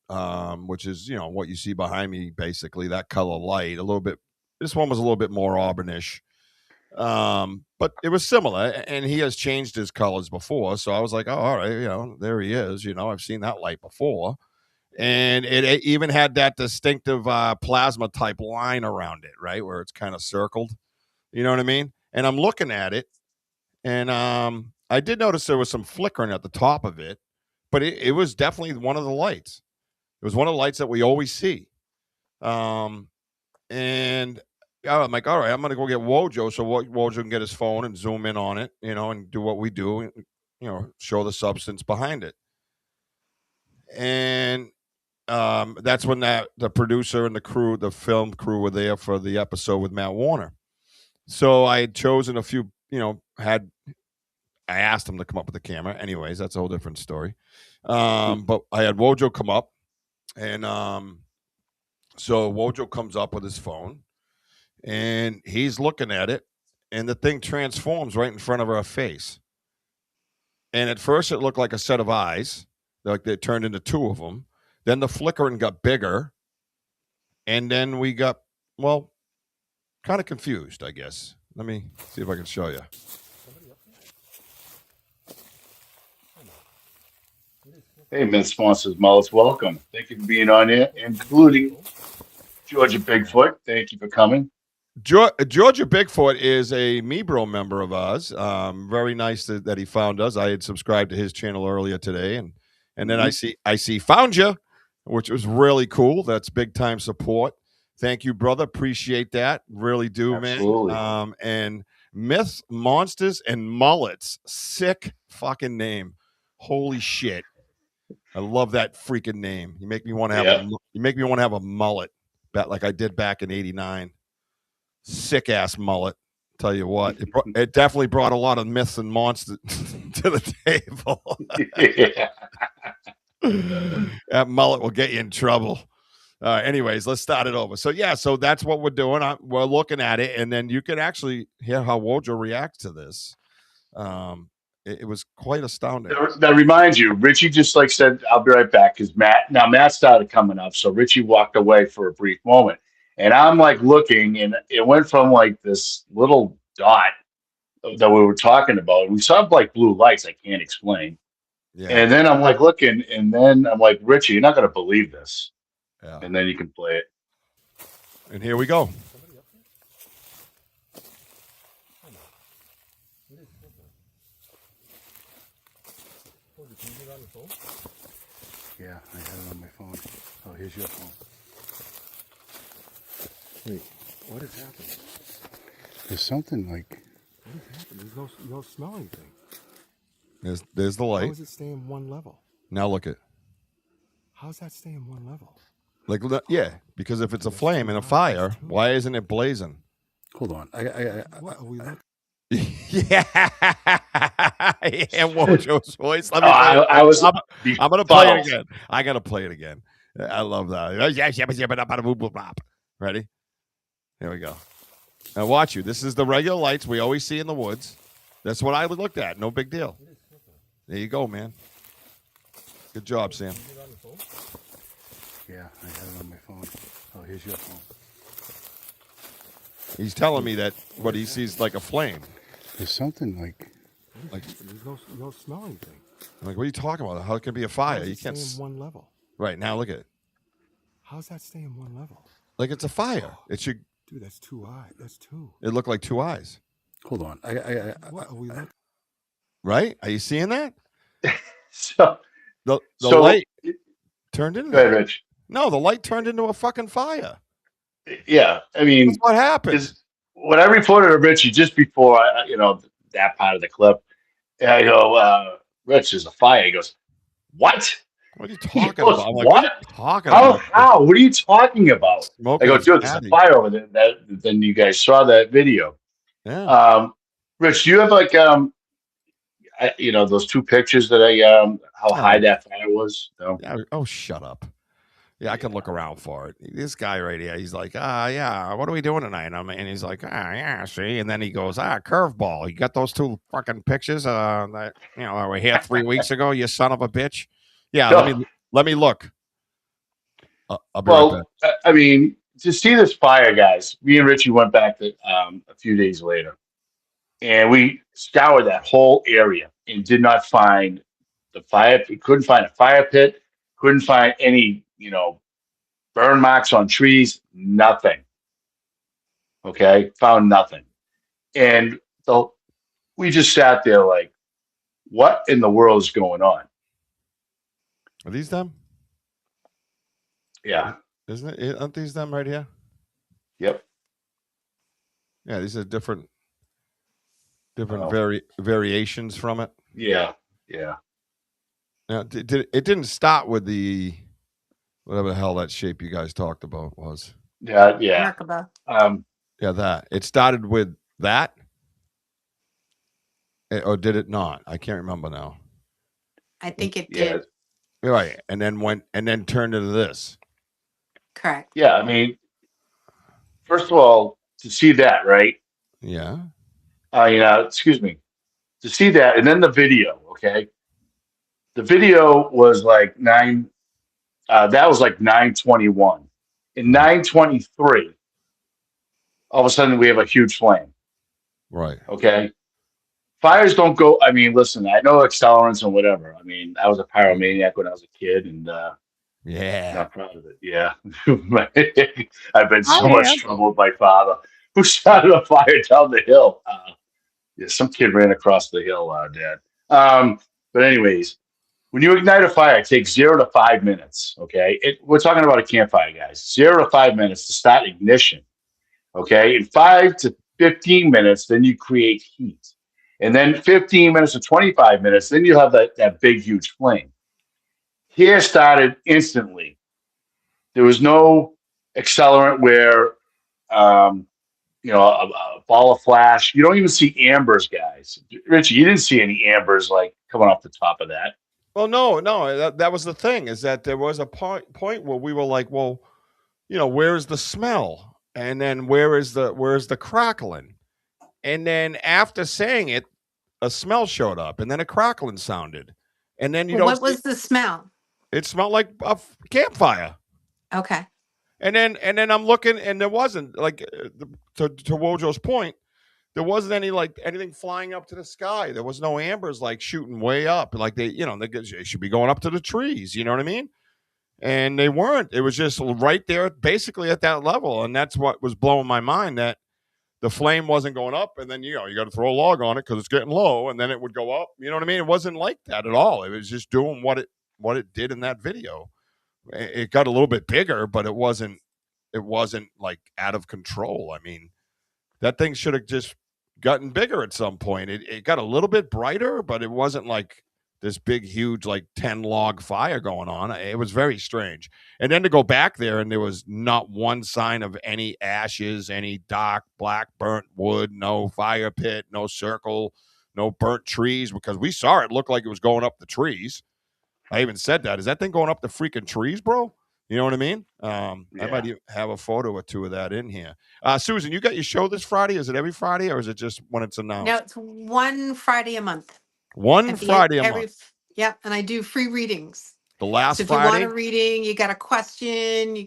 Speaker 4: which is what you see behind me, basically that color light. A little bit. This one was a little bit more auburnish, but it was similar, and he has changed his colors before. So I was like, oh, all right, there he is. I've seen that light before. And it even had that distinctive plasma type line around it, right, where it's kind of circled. You know what I mean? And I'm looking at it, and I did notice there was some flickering at the top of it, but it was definitely one of the lights. It was one of the lights that we always see. And I'm like, all right, I'm going to go get Wojo so Wojo can get his phone and zoom in on it, and do what we do, show the substance behind it. And that's when the producer and the crew, the film crew, were there for the episode with Matt Warner. So I had chosen a few, I asked him to come up with the camera. Anyways, that's a whole different story. But I had Wojo come up, and so Wojo comes up with his phone, and he's looking at it, and the thing transforms right in front of our face. And at first it looked like a set of eyes, like they turned into two of them. Then the flickering got bigger, and then we got, kind of confused, I guess. Let me see if I can show you.
Speaker 3: Hey, Miss Sponsors Mullis, welcome. Thank you for being on here, including Georgia Bigfoot. Thank you for coming.
Speaker 4: Georgia Bigfoot is a Mebro member of ours. Very nice that he found us. I had subscribed to his channel earlier today, and then I see found you, which was really cool. That's big time support. Thank you, brother. Appreciate that. Really do,
Speaker 3: Absolutely.
Speaker 4: man. And Myths, Monsters, and Mullets. Sick fucking name. Holy shit. I love that freaking name. You make me want to have a mullet, like I did back in '89. Sick ass mullet. Tell you what, it definitely brought a lot of myths and monsters to the table. That mullet will get you in trouble. Anyways, let's start it over. So so that's what we're doing. We're looking at it, and then you can actually hear how Wojo reacts to this. It was quite astounding.
Speaker 3: That reminds you, Richie just said, "I'll be right back," because Matt started coming up, so Richie walked away for a brief moment, and I'm looking, and it went from this little dot that we were talking about. We saw blue lights I can't explain, and then I'm looking, and then I'm Richie, you're not going to believe this, and then you can play it,
Speaker 4: and here we go.
Speaker 3: Yeah, I have it on my phone. Oh, here's your phone.
Speaker 6: Wait, what is happening?
Speaker 3: There's something
Speaker 6: What is happening? There's no smelling thing.
Speaker 4: There's the light.
Speaker 6: How does it stay in one level?
Speaker 4: Now look at.
Speaker 6: How's that stay in one level?
Speaker 4: Because if it's a flame in a fire, why isn't it blazing?
Speaker 3: Hold on.
Speaker 6: What are we looking?
Speaker 4: Yeah, Wojo's voice.
Speaker 3: I'm
Speaker 4: gonna play it again. I gotta play it again. I love that. Ready? Here we go. Now watch you. This is the regular lights we always see in the woods. That's what I looked at. No big deal. There you go, man. Good job, Sam.
Speaker 3: Yeah, I have it on my phone. Oh, here's your phone.
Speaker 4: He's telling me that what he sees like a flame.
Speaker 3: There's something
Speaker 6: There's no smelling thing.
Speaker 4: I'm what are you talking about? How can it be a fire? You can't
Speaker 6: stay in one level.
Speaker 4: Right now, look at it.
Speaker 6: How's that stay in one level?
Speaker 4: Like it's a fire. It should.
Speaker 6: Dude, that's two eyes. That's two.
Speaker 4: It looked like two eyes.
Speaker 3: Hold on.
Speaker 6: What are we looking?
Speaker 4: Right? Are you seeing that?
Speaker 3: So
Speaker 4: the light turned into.
Speaker 3: Go ahead, Rich.
Speaker 4: No, the light turned into a fucking fire.
Speaker 3: Yeah, I mean,
Speaker 4: that's what happened.
Speaker 3: When I reported to Richie just before that part of the clip, I go, Rich, there's a fire. He goes, what?
Speaker 4: What are you talking about? I'm like,
Speaker 3: what?
Speaker 4: What are you talking about?
Speaker 3: How? What are you talking about?
Speaker 4: Smoking
Speaker 3: I go, dude, there's a fire over there. Then you guys saw that video.
Speaker 4: Yeah.
Speaker 3: Rich, do you have those two pictures that how high that fire was? No.
Speaker 4: Yeah. Oh, shut up. Yeah, I can look around for it. This guy right here, he's like, yeah, what are we doing tonight? And he's like, yeah, see? And then he goes, curveball. You got those two fucking pictures that were here 3 weeks ago, you son of a bitch? Yeah, no. let me look. I'll be right back.
Speaker 3: I mean, to see this fire, guys, me and Richie went back to, a few days later, and we scoured that whole area and did not find the fire. We couldn't find a fire pit, couldn't find any burn marks on trees, nothing. Okay, found nothing. And we just sat there like, what in the world is going on?
Speaker 4: Are these them?
Speaker 3: Yeah.
Speaker 4: Isn't it? Aren't these them right here?
Speaker 3: Yep.
Speaker 4: Yeah, these are different variations from it.
Speaker 3: Yeah. Yeah.
Speaker 4: Now, it didn't start with the whatever the hell that shape you guys talked about was.
Speaker 3: Yeah. Yeah.
Speaker 5: Merkaba.
Speaker 4: Yeah, that. It started with that. Or did it not? I can't remember now.
Speaker 5: I think it did.
Speaker 4: Right. And then turned into this.
Speaker 5: Correct.
Speaker 3: Yeah, I mean, first of all, to see that, right?
Speaker 4: Yeah.
Speaker 3: Excuse me. To see that, and then the video, okay? The video was like 9. That was like 9:21. In 9:23, all of a sudden we have a huge flame.
Speaker 4: Right.
Speaker 3: Okay. fires don't go. I mean, listen, I know accelerants and whatever. I mean, I was a pyromaniac when I was a kid, and
Speaker 4: Yeah.
Speaker 3: not proud of it. Yeah, I've been so
Speaker 4: I
Speaker 3: much
Speaker 4: am.
Speaker 3: trouble with my father, who started a fire down the hill. Yeah, some kid ran across the hill, Dad. But anyways, when you ignite a fire, it takes 0 to 5 minutes. Okay, we're talking about a campfire, guys. 0 to 5 minutes to start ignition. Okay, in 5 to 15 minutes, then you create heat, and then 15 minutes to 25 minutes, then you have that big huge flame. Here started instantly. There was no accelerant where a ball of flash. You don't even see ambers, guys. Richie, you didn't see any ambers like coming off the top of that.
Speaker 4: Well, no, that was the thing, is that there was a point where we were like, well, where's the smell? And then where's the crackling? And then after saying it, a smell showed up, and then a crackling sounded. And then
Speaker 5: what was the smell?
Speaker 4: It smelled like a campfire.
Speaker 5: Okay.
Speaker 4: And then I'm looking, and there wasn't, like, to WOJO'S point, there wasn't anything flying up to the sky. There was no ambers like shooting way up, like they should be going up to the trees. You know what I mean? And they weren't. It was just right there, basically at that level, and that's what was blowing my mind, that the flame wasn't going up, and then you got to throw a log on it because it's getting low, and then it would go up. You know what I mean? It wasn't like that at all. It was just doing what it did in that video. It got a little bit bigger, but it wasn't like out of control. I mean, that thing should have just gotten bigger at some point. It got a little bit brighter, but it wasn't like this big, huge, like 10 log fire going on. It was very strange. And then to go back there, and there was not one sign of any ashes, any dark, black, burnt wood, no fire pit, no circle, no burnt trees, because we saw it looked like it was going up the trees. I even said that. Is that thing going up the freaking trees, bro? You know what I mean? I might even have a photo or two of that in here. Susan, you got your show this Friday? Is it every Friday, or is it just when it's announced?
Speaker 5: No, it's one Friday a month.
Speaker 4: One Friday a month.
Speaker 5: Yep, and I do free readings.
Speaker 4: The last
Speaker 5: if
Speaker 4: Friday?
Speaker 5: you want a reading, you got a question,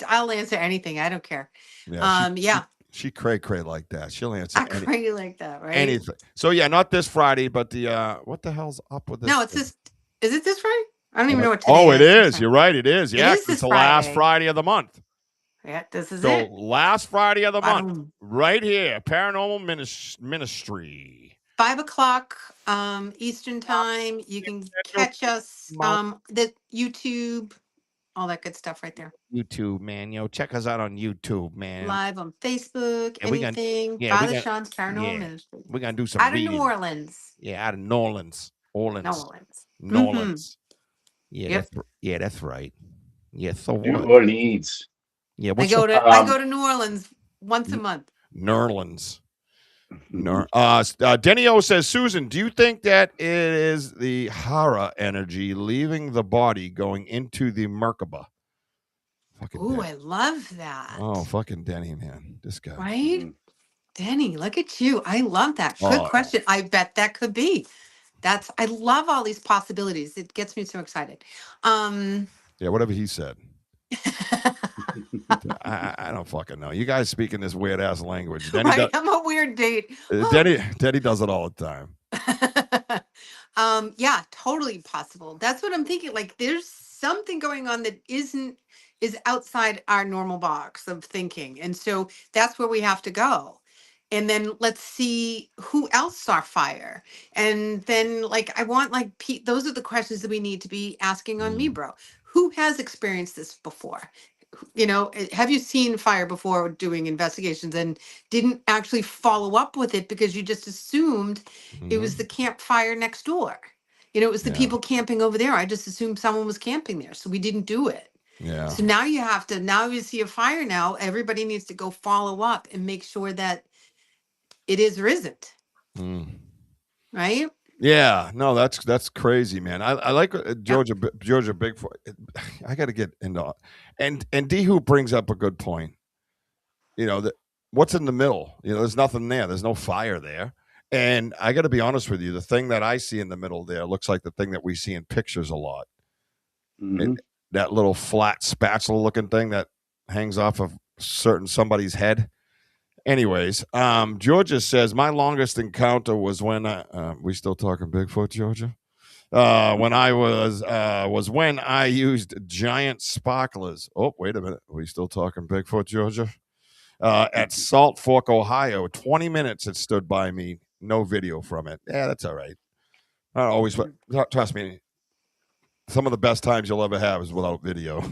Speaker 5: I'll answer anything. I don't care.
Speaker 4: Yeah, she cray like that. She'll answer
Speaker 5: cray like that, right?
Speaker 4: Anything. So yeah, not this Friday, but the what the hell's up with this?
Speaker 5: No, it's this. Is it this Friday? I don't even know what today is.
Speaker 4: Oh, it is. You're right. It is. Yeah,
Speaker 5: it's
Speaker 4: the last Friday of the month.
Speaker 5: Yeah, this is
Speaker 4: it.
Speaker 5: So
Speaker 4: last Friday of the month, right here, Paranormal Ministry.
Speaker 5: 5:00 Eastern time. You can catch us the YouTube, all that good stuff right there.
Speaker 4: YouTube, man. Check us out on YouTube, man.
Speaker 5: Live on Facebook, anything. Father Sean's Paranormal Ministry.
Speaker 4: We're gonna do some
Speaker 5: out of New Orleans.
Speaker 4: Yeah, out of New Orleans.
Speaker 5: Mm-hmm.
Speaker 4: Yeah, that's right. Yeah, so
Speaker 3: New Orleans.
Speaker 4: Yeah,
Speaker 5: I go to New Orleans once a month.
Speaker 4: New Orleans. Denny O says, Susan, do you think that it is the Hara energy leaving the body going into the Merkaba?
Speaker 5: Ooh, I love that.
Speaker 4: Oh, fucking Denny, man. This guy.
Speaker 5: Right? Mm-hmm. Denny, look at you. I love that. Good question. I bet that could be. I love all these possibilities. It gets me so excited.
Speaker 4: Yeah, whatever he said. I don't fucking know. You guys speaking this weird ass language. Denny
Speaker 5: I'm a weird date.
Speaker 4: Denny does it all the
Speaker 5: time. Yeah, totally possible. That's what I'm thinking. Like, there's something going on that is outside our normal box of thinking, and so that's where we have to go. And then let's see who else saw fire. And then, like, I want, like, those are the questions that we need to be asking on me, bro. Who has experienced this before? Have you seen fire before doing investigations and didn't actually follow up with it because you just assumed it was the campfire next door? It was the people camping over there. I just assumed someone was camping there, so we didn't do it.
Speaker 4: Yeah.
Speaker 5: So now you see a fire now, everybody needs to go follow up and make sure that it is or isn't. Right?
Speaker 4: Yeah, no, that's crazy, man. I like Georgia Bigfoot. I got to get into and D Who brings up a good point. What's in the middle? There's nothing there. There's no fire there. And I got to be honest with you, the thing that I see in the middle there looks like the thing that we see in pictures a lot. Mm-hmm. That little flat spatula looking thing that hangs off of somebody's head. Anyways, Georgia says my longest encounter was when we still talking Bigfoot, Georgia? When I was when I used giant sparklers. Oh, wait a minute. Are we still talking Bigfoot, Georgia? At Salt Fork, Ohio. 20 minutes it stood by me. No video from it. Yeah, that's all right. Not always, trust me. Some of the best times you'll ever have is without video.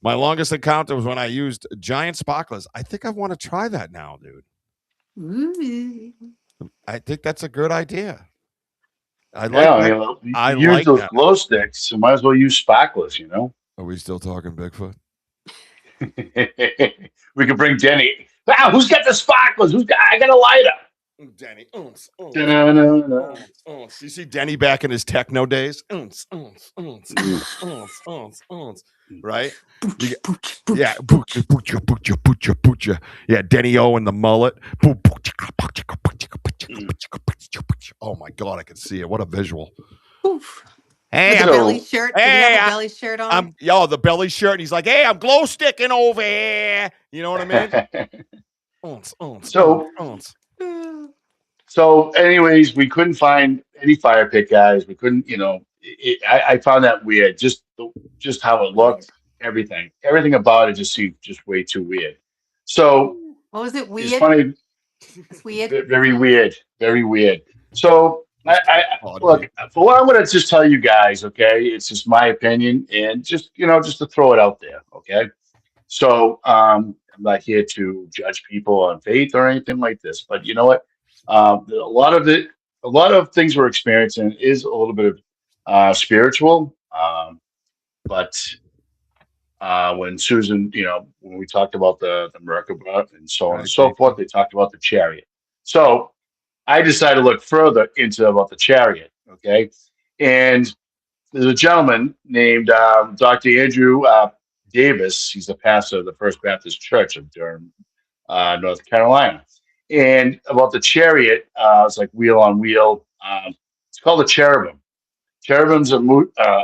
Speaker 4: My longest encounter was when I used giant sparklers. I think I want to try that now, dude.
Speaker 5: Ooh.
Speaker 4: I think that's a good idea. I
Speaker 3: use
Speaker 4: like
Speaker 3: those
Speaker 4: that.
Speaker 3: glow sticks, so might as well use sparklers, you know?
Speaker 4: Are we still talking Bigfoot?
Speaker 3: We could bring Denny. Wow, who's got the sparklers? I got a lighter.
Speaker 4: Denny.
Speaker 3: Da-na-na-na.
Speaker 4: You see Denny back in his techno days? Right? Yeah. Yeah, Denny O and the mullet. Oh my God, I can see it. What a visual.
Speaker 5: Oof.
Speaker 4: Hey,
Speaker 5: With the belly shirt. Did he have a belly shirt on?
Speaker 4: The belly shirt. And he's like, hey, I'm glow sticking over here. You know what I mean?
Speaker 3: So anyways, we couldn't find any fire pit guys. We couldn't, I found that weird. Just how it looked, everything about it just seemed just way too weird. So
Speaker 5: what was it? Weird?
Speaker 3: It's funny.
Speaker 5: It's weird.
Speaker 3: Very weird. Very weird. So I look, for what I'm going to just tell you guys, okay, it's just my opinion and just to throw it out there. Okay. So I'm not here to judge people on faith or anything like this, but you know what? A lot of things we're experiencing is a little bit of spiritual. But when Susan, when we talked about the Merkaba and so on and so forth, they talked about the chariot. So I decided to look further into about the chariot. Okay. And there's a gentleman named Dr. Andrew Davis. He's the pastor of the First Baptist Church of Durham, North Carolina. And about the chariot, it's like wheel on wheel. It's called the cherubim. Cherubims are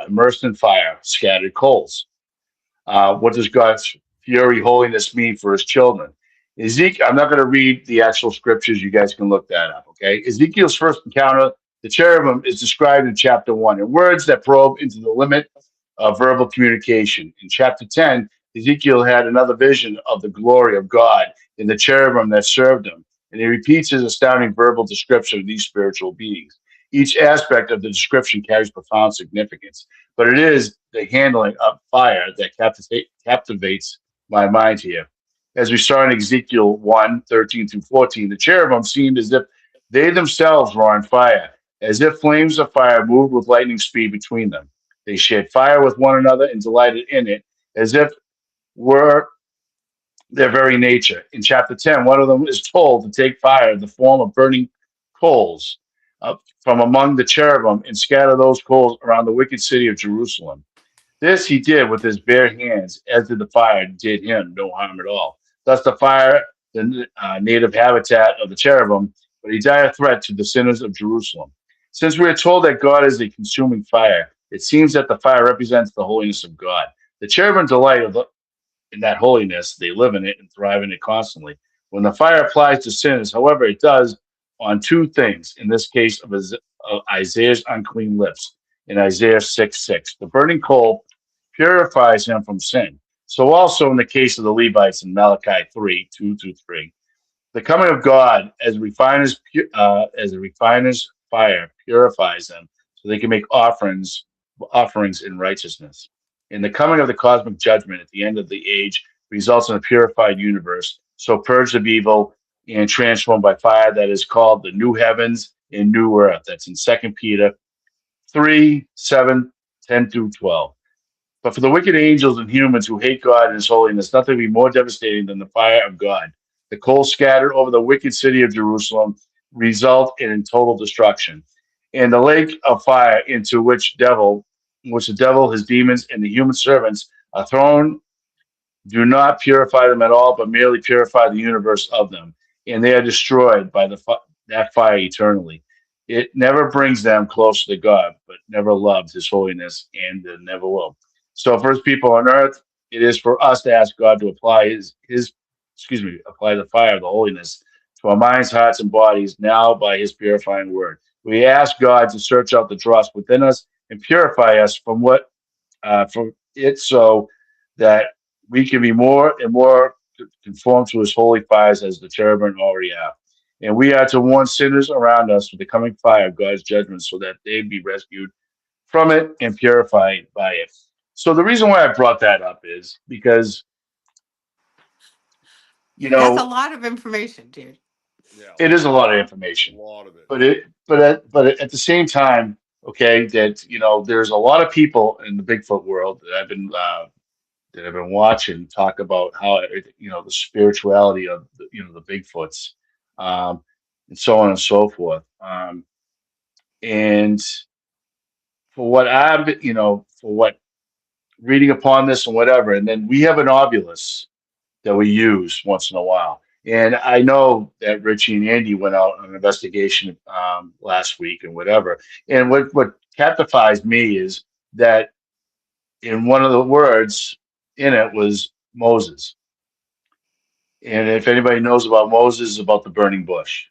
Speaker 3: immersed in fire, scattered coals. What does God's fury, holiness mean for his children? Ezekiel, I'm not going to read the actual scriptures. You guys can look that up, okay? Ezekiel's first encounter, the cherubim, is described in chapter 1 in words that probe into the limit of verbal communication. In chapter 10, Ezekiel had another vision of the glory of God in the cherubim that served him, and he repeats his astounding verbal description of these spiritual beings. Each aspect of the description carries profound significance, but it is the handling of fire that captivates my mind here. As we saw in Ezekiel 1:13-14, the cherubim seemed as if they themselves were on fire, as if flames of fire moved with lightning speed between them. They shared fire with one another and delighted in it, as if were their very nature. In chapter 10, one of them is told to take fire in the form of burning coals from among the cherubim and scatter those coals around the wicked city of Jerusalem. This he did with his bare hands, as did the fire did him no harm at all. Thus the fire, the native habitat of the cherubim, but a dire threat to the sinners of Jerusalem. Since we are told that God is a consuming fire, it seems that the fire represents the holiness of God. The cherubim delight in that holiness. They live in it and thrive in it constantly. When the fire applies to sinners, however, it does on two things, in this case of Isaiah's unclean lips, in Isaiah 6:6. The burning coal purifies him from sin. So also in the case of the Levites in Malachi 3:2-3, the coming of God as a refiner's fire purifies them so they can make offerings in righteousness. And the coming of the cosmic judgment at the end of the age results in a purified universe, so purged of evil and transformed by fire, that is called the new heavens and new earth. That's in 2 Peter 3:7-10-12. But for the wicked angels and humans who hate God and his holiness, nothing would be more devastating than the fire of God. The coals scattered over the wicked city of Jerusalem result in total destruction. And the lake of fire into which the devil, his demons, and the human servants are thrown do not purify them at all, but merely purify the universe of them. And they are destroyed by that fire eternally. It never brings them closer to God, but never loved his holiness and never will. So for his people on earth, it is for us to ask God to apply his apply the fire of the holiness to our minds, hearts, and bodies now by his purifying word. We ask God to search out the dross within us and purify us from it, so that we can be more and more conformed to his holy fires as the cherubim already are. And we are to warn sinners around us with the coming fire of God's judgment, so that they be rescued from it and purified by it. So the reason why I brought that up is because,
Speaker 5: That's a lot of information, dude.
Speaker 4: Yeah,
Speaker 3: it is a lot of
Speaker 4: a
Speaker 3: information,
Speaker 4: lot of it.
Speaker 3: but at the same time, okay, that there's a lot of people in the Bigfoot world that I've been watching talk about how the spirituality of the Bigfoots, and so on and so forth. And for what reading upon this and whatever, and then we have an ovulus that we use once in a while. And I know that Richie and Andy went out on an investigation last week and whatever. And what captifies me is that in one of the words in it was Moses. And if anybody knows about Moses, about the burning bush.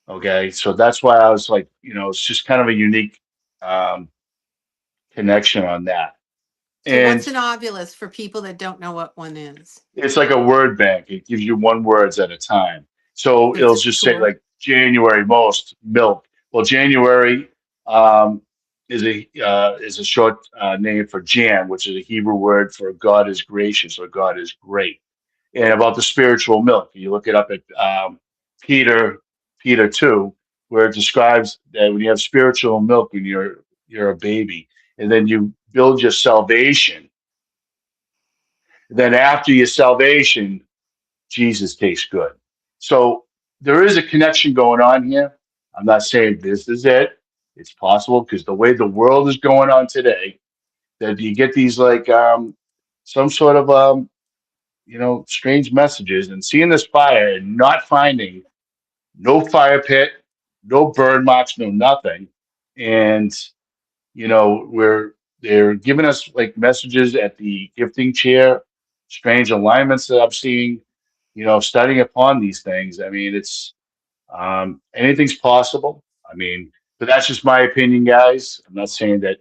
Speaker 3: Okay, so that's why I was like, it's just kind of a unique connection on that.
Speaker 5: So
Speaker 3: And
Speaker 5: what's an ovulus for people that don't know what one is?
Speaker 3: it's like a word bank. It gives you one words at a time. So
Speaker 5: So
Speaker 3: it'll
Speaker 5: it's a
Speaker 3: just say
Speaker 5: tool.
Speaker 3: like January most milk. Well, January um, is a short name for Jan, which is a Hebrew word for God is gracious or God is great. And about the spiritual milk, you look it up at Peter 2, where it describes that when you have spiritual milk when you're a baby, and then you build your salvation. Then after your salvation, Jesus tastes good. So there is a connection going on here. I'm not saying this is it. It's possible because the way the world is going on today, that you get these like some sort of strange messages, and seeing this fire and not finding no fire pit, no burn marks, no nothing. And they're giving us like messages at the gifting chair, strange alignments that I'm seeing, studying upon these things. I mean, it's anything's possible. I mean, but that's just my opinion, guys. I'm not saying that,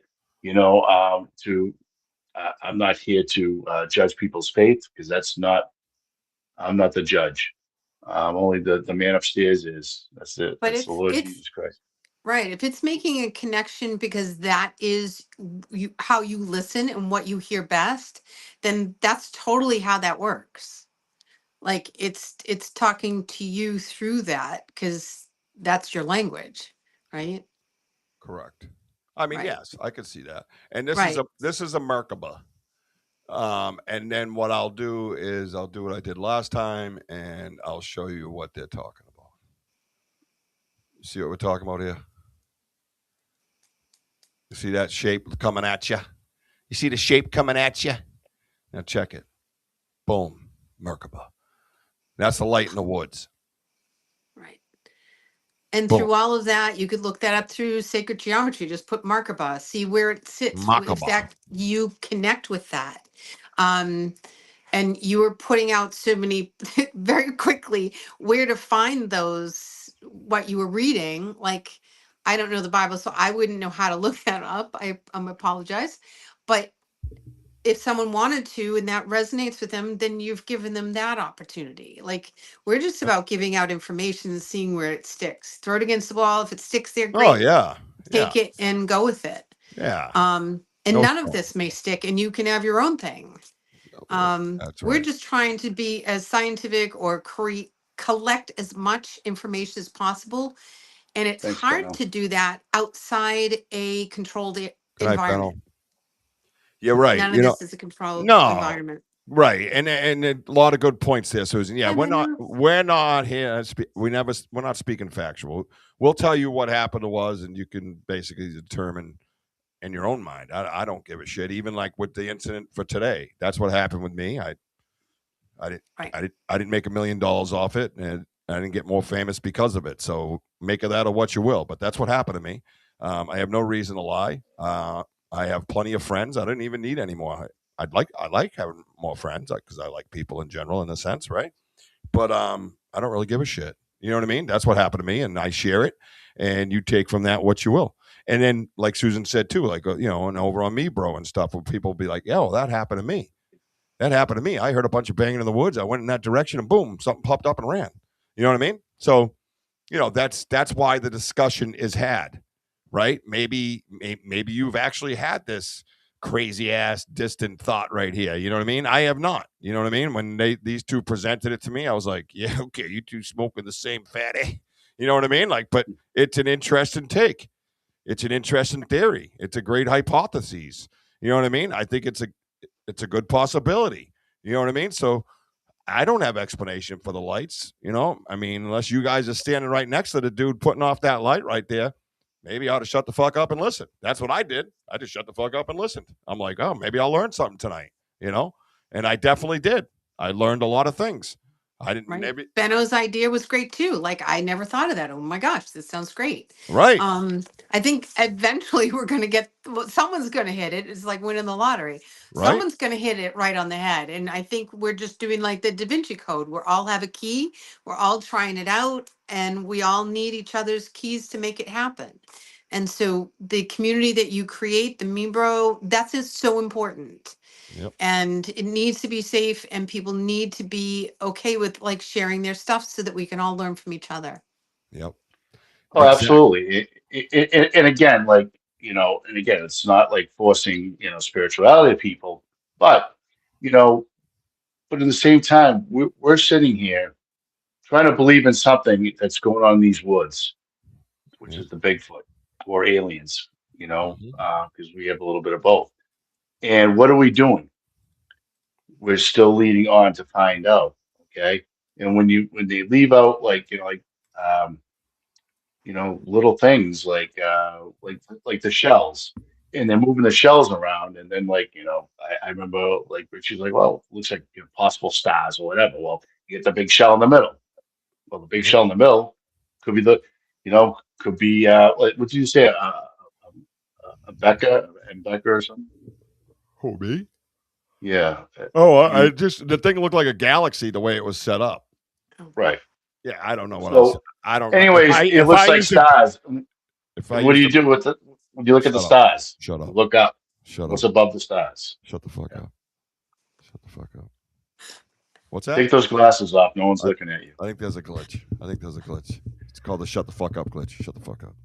Speaker 3: I'm not here to judge people's faith, because I'm not the judge. Only the man upstairs is. That's it.
Speaker 5: But
Speaker 3: That's the
Speaker 5: if
Speaker 3: Lord
Speaker 5: it's
Speaker 3: Jesus Christ.
Speaker 5: right, if it's making a connection because that is how you listen and what you hear best, then that's totally how that works. Like it's talking to you through that because that's your language, right?
Speaker 4: Correct. I mean,
Speaker 5: Right.
Speaker 4: yes, I can see that. And this
Speaker 5: Right.
Speaker 4: is a Merkaba. And then what I'll do is I'll do what I did last time, and I'll show you what they're talking about. See what we're talking about here? You see that shape coming at you? You see the shape coming at you? Now check it. Boom. Merkaba. That's the light in the woods.
Speaker 5: Right. And
Speaker 4: Boom.
Speaker 5: through all of that, you could look that up through sacred geometry. Just put Merkaba, see where it sits. If
Speaker 4: Makaba.
Speaker 5: that you connect with that. And you were putting out so many very quickly where to find those, what you were reading. Like, I don't know the Bible, so I wouldn't know how to look that up. I apologize. But if someone wanted to and that resonates with them, then you've given them that opportunity. Like, we're just about giving out information and seeing where it sticks. Throw it against the wall. If it sticks there, great.
Speaker 4: Oh yeah.
Speaker 5: Take it and go with it.
Speaker 4: Yeah.
Speaker 5: And
Speaker 4: No
Speaker 5: none of
Speaker 4: shame.
Speaker 5: this may stick, and you can have your own thing.
Speaker 4: That's
Speaker 5: We're
Speaker 4: right.
Speaker 5: just trying to be as scientific or collect as much information as possible. And it's
Speaker 3: Thanks,
Speaker 5: hard
Speaker 3: Benno.
Speaker 5: to do that outside a controlled
Speaker 4: Good night,
Speaker 5: environment.
Speaker 4: Benno. You're right.
Speaker 5: None of this is a controlled
Speaker 4: No.
Speaker 5: environment.
Speaker 4: Right, and a lot of good points there, Susan. Yeah,
Speaker 5: Yeah,
Speaker 4: we're
Speaker 5: no,
Speaker 4: not
Speaker 5: no.
Speaker 4: we're not here. We're not speaking factual. We'll tell you what happened to us, and you can basically determine in your own mind. I don't give a shit. Even like with the incident for today, that's what happened with me. I didn't
Speaker 5: Right.
Speaker 4: I didn't make $1 million off it, and I didn't get more famous because of it. So make of that or what you will. But that's what happened to me. I have no reason to lie. I have plenty of friends. I didn't even need any more. I like having more friends because I like people in general in a sense, right? But I don't really give a shit. You know what I mean? That's what happened to me, and I share it, and you take from that what you will. And then, like Susan said too, like and over on me, bro, and stuff, where people will be like, "Yo, that happened to me. That happened to me. I heard a bunch of banging in the woods. I went in that direction, and boom, something popped up and ran." You know what I mean? So, that's why the discussion is had, right? Maybe you've actually had this crazy ass distant thought right here. You know what I mean? I have not. You know what I mean? When these two presented it to me, I was like, yeah, okay, you two smoking the same fatty. You know what I mean? Like, but it's an interesting take. It's an interesting theory. It's a great hypothesis. You know what I mean? I think it's a good possibility. You know what I mean? So I don't have explanation for the lights. I mean, unless you guys are standing right next to the dude putting off that light right there, maybe I ought to shut the fuck up and listen. That's what I did. I just shut the fuck up and listened. I'm like, oh, maybe I'll learn something tonight, And I definitely did. I learned a lot of things. I didn't.
Speaker 5: Right.
Speaker 4: Maybe
Speaker 5: Benno's idea was great too. Like I never thought of that. Oh my gosh, this sounds great.
Speaker 4: right.
Speaker 5: I think eventually we're going to someone's going to hit it. It's like winning the lottery.
Speaker 4: Right.
Speaker 5: Someone's going to hit it right on the head. And I think we're just doing like the Da Vinci Code. We all have a key. We're all trying it out, and we all need each other's keys to make it happen. And so the community that you create, the me bro, that's just so important.
Speaker 4: Yep.
Speaker 5: And it needs to be safe, and people need to be okay with like sharing their stuff so that we can all learn from each other.
Speaker 4: Yep.
Speaker 3: Oh, absolutely. And again, and again, it's not like forcing, spirituality to people, but, but at the same time, we're sitting here trying to believe in something that's going on in these woods, which is the Bigfoot or aliens, because we have a little bit of both. And what are we doing? We're still leading on to find out. Okay. And when they leave out um, little things like the shells, and they're moving the shells around, and then I remember like Richie's like, well, looks like possible stars or whatever. Well, you get the big shell in the middle. Well, the big shell in the middle could be could be what did you say, a Becca and Becca or something?
Speaker 4: Who, me?
Speaker 3: Yeah.
Speaker 4: Oh, I just the thing looked like a galaxy the way it was set up.
Speaker 3: Right.
Speaker 4: Yeah, I don't know what else. I don't.
Speaker 3: Anyways, it looks like stars. What do you do with it when you look at the stars?
Speaker 4: Shut up.
Speaker 3: Look up.
Speaker 4: Shut up.
Speaker 3: What's above the stars?
Speaker 4: Shut the fuck up. Shut the fuck up. What's that?
Speaker 3: Take those glasses off. No one's looking at you.
Speaker 4: I think there's a glitch. It's called the shut the fuck up glitch. Shut the fuck up.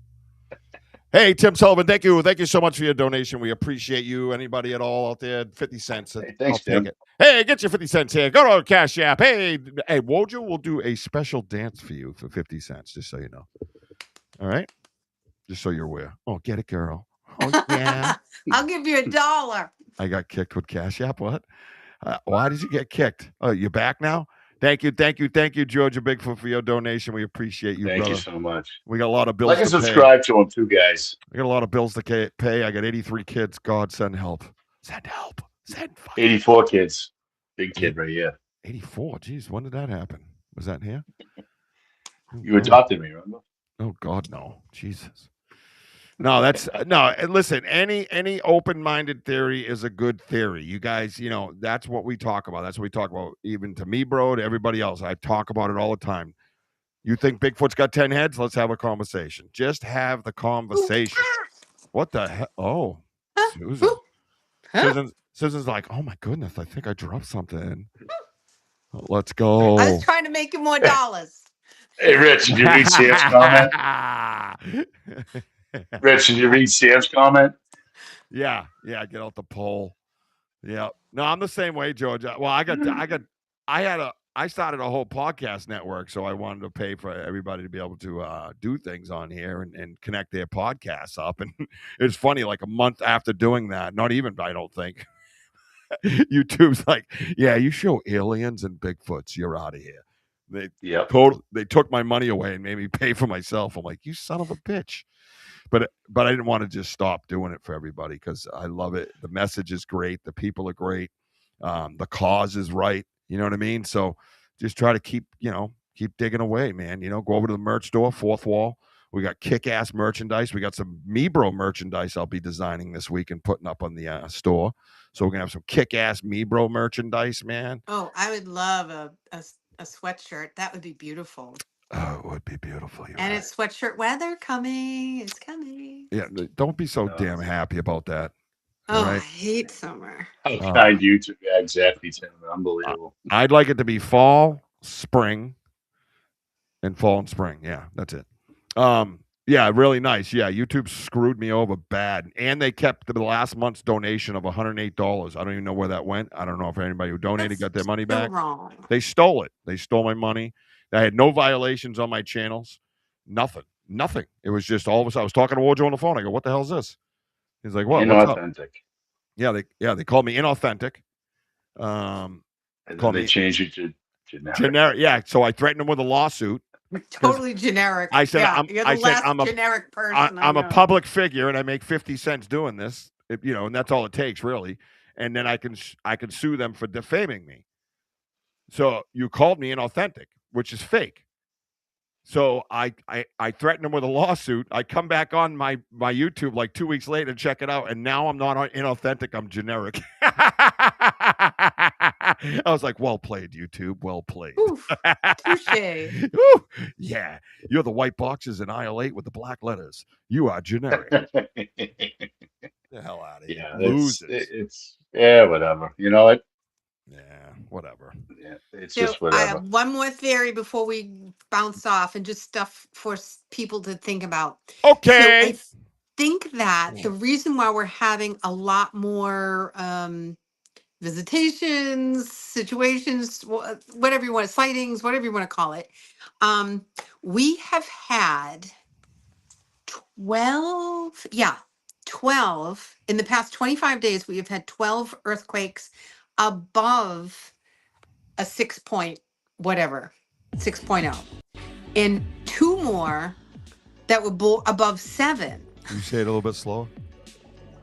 Speaker 4: Hey, Tim Sullivan, thank you. Thank you so much for your donation. We appreciate you. Anybody at all out there, 50 cents.
Speaker 3: Hey, thanks, Tim.
Speaker 4: Hey, get your 50 cents here. Go to Cash App. Hey, Wojo will do a special dance for you for 50 cents, just so you know. All right? Just so you're aware. Oh, get it, girl. Oh, yeah.
Speaker 5: I'll give you $1.
Speaker 4: I got kicked with Cash App. What? Why did you get kicked? Oh, you're back now? Thank you, Georgia Bigfoot, for your donation. We appreciate you, brother.
Speaker 3: Thank you so much.
Speaker 4: We got a lot of bills
Speaker 3: like and subscribe to him, too, guys.
Speaker 4: We got a lot of bills to pay. I got 83 kids. God, send help. Send help.
Speaker 3: 84 kids. Big kid right here.
Speaker 4: 84? Jeez, when did that happen? Was that here?
Speaker 3: You adopted me, remember?
Speaker 4: Oh, God, no. Jesus. No, that's no. Listen, any open-minded theory is a good theory. You guys, that's what we talk about. That's what we talk about, even to me, bro, to everybody else. I talk about it all the time. You think Bigfoot's got 10 heads? Let's have a conversation. Just have the conversation. What the hell? Oh, Susan. Susan's like, oh my goodness, I think I dropped something. Let's go.
Speaker 5: I was trying to make you more dollars.
Speaker 3: Hey, Rich, did you read Sam's comment? Rich, did you read Sam's comment?
Speaker 4: Yeah, get out the poll. Yeah. No, I'm the same way, George. Well, I started a whole podcast network, so I wanted to pay for everybody to be able to do things on here and connect their podcasts up. And it's funny, like a month after doing that, not even, I don't think, YouTube's like, yeah, you show aliens and Bigfoots, you're out of here. They took my money away and made me pay for myself. I'm like, you son of a bitch. But I didn't want to just stop doing it for everybody because I love it. The message is great. The people are great. The cause is right. You know what I mean? So just try to keep digging away, man. Go over to the merch store, fourth wall, We got kick-ass merchandise. We got some Mebro merchandise I'll be designing this week and putting up on the store. So we're gonna have some kick-ass Mebro merchandise, man.
Speaker 5: Oh, I would love a sweatshirt. That would be beautiful.
Speaker 4: Oh, it would be beautiful.
Speaker 5: And it's sweatshirt weather coming. It's coming.
Speaker 4: Yeah, don't be so damn happy about that.
Speaker 5: Oh,
Speaker 4: right?
Speaker 5: I hate summer.
Speaker 3: How kind you to. Yeah, exactly, Tim. Unbelievable.
Speaker 4: I'd like it to be fall, spring, and fall and spring. Yeah, that's it. Yeah, really nice. Yeah, YouTube screwed me over bad. And they kept the last month's donation of $108. I don't even know where that went. I don't know if anybody who donated got their money back.
Speaker 5: Wrong.
Speaker 4: They stole it. They stole my money. I had no violations on my channels. Nothing. It was just all of a sudden I was talking to Wojo on the phone. I go, what the hell is this? He's like, what?
Speaker 3: Inauthentic.
Speaker 4: They called me inauthentic.
Speaker 3: And then they changed it to generic.
Speaker 4: Yeah. So I threatened him with a lawsuit.
Speaker 5: Totally generic.
Speaker 4: I said,
Speaker 5: you're the last generic person.
Speaker 4: I'm a public figure and I make 50 cents doing this, and that's all it takes really. And then I can sue them for defaming me. So you called me inauthentic, which is fake. So I threatened him with a lawsuit. I come back on my YouTube like 2 weeks later to check it out. And now I'm not inauthentic. I'm generic. I was like, well played, YouTube. Well played.
Speaker 5: Touche.
Speaker 4: Yeah. You're the white boxes in aisle 8 with the black letters. You are generic. The hell out of here.
Speaker 3: Yeah,
Speaker 4: Losers.
Speaker 3: Yeah, whatever. You know what?
Speaker 4: Yeah, whatever.
Speaker 3: Yeah, it's just whatever.
Speaker 5: I have one more theory before we bounce off and just stuff for people to think about.
Speaker 4: Okay.
Speaker 5: So I think that the reason why we're having a lot more visitations, situations, whatever you want, sightings, whatever you want to call it, we have had 12 in the past 25 days. We have had 12 earthquakes above a 6.0, and 2 more that were above 7.
Speaker 4: Can you say it a little bit slower?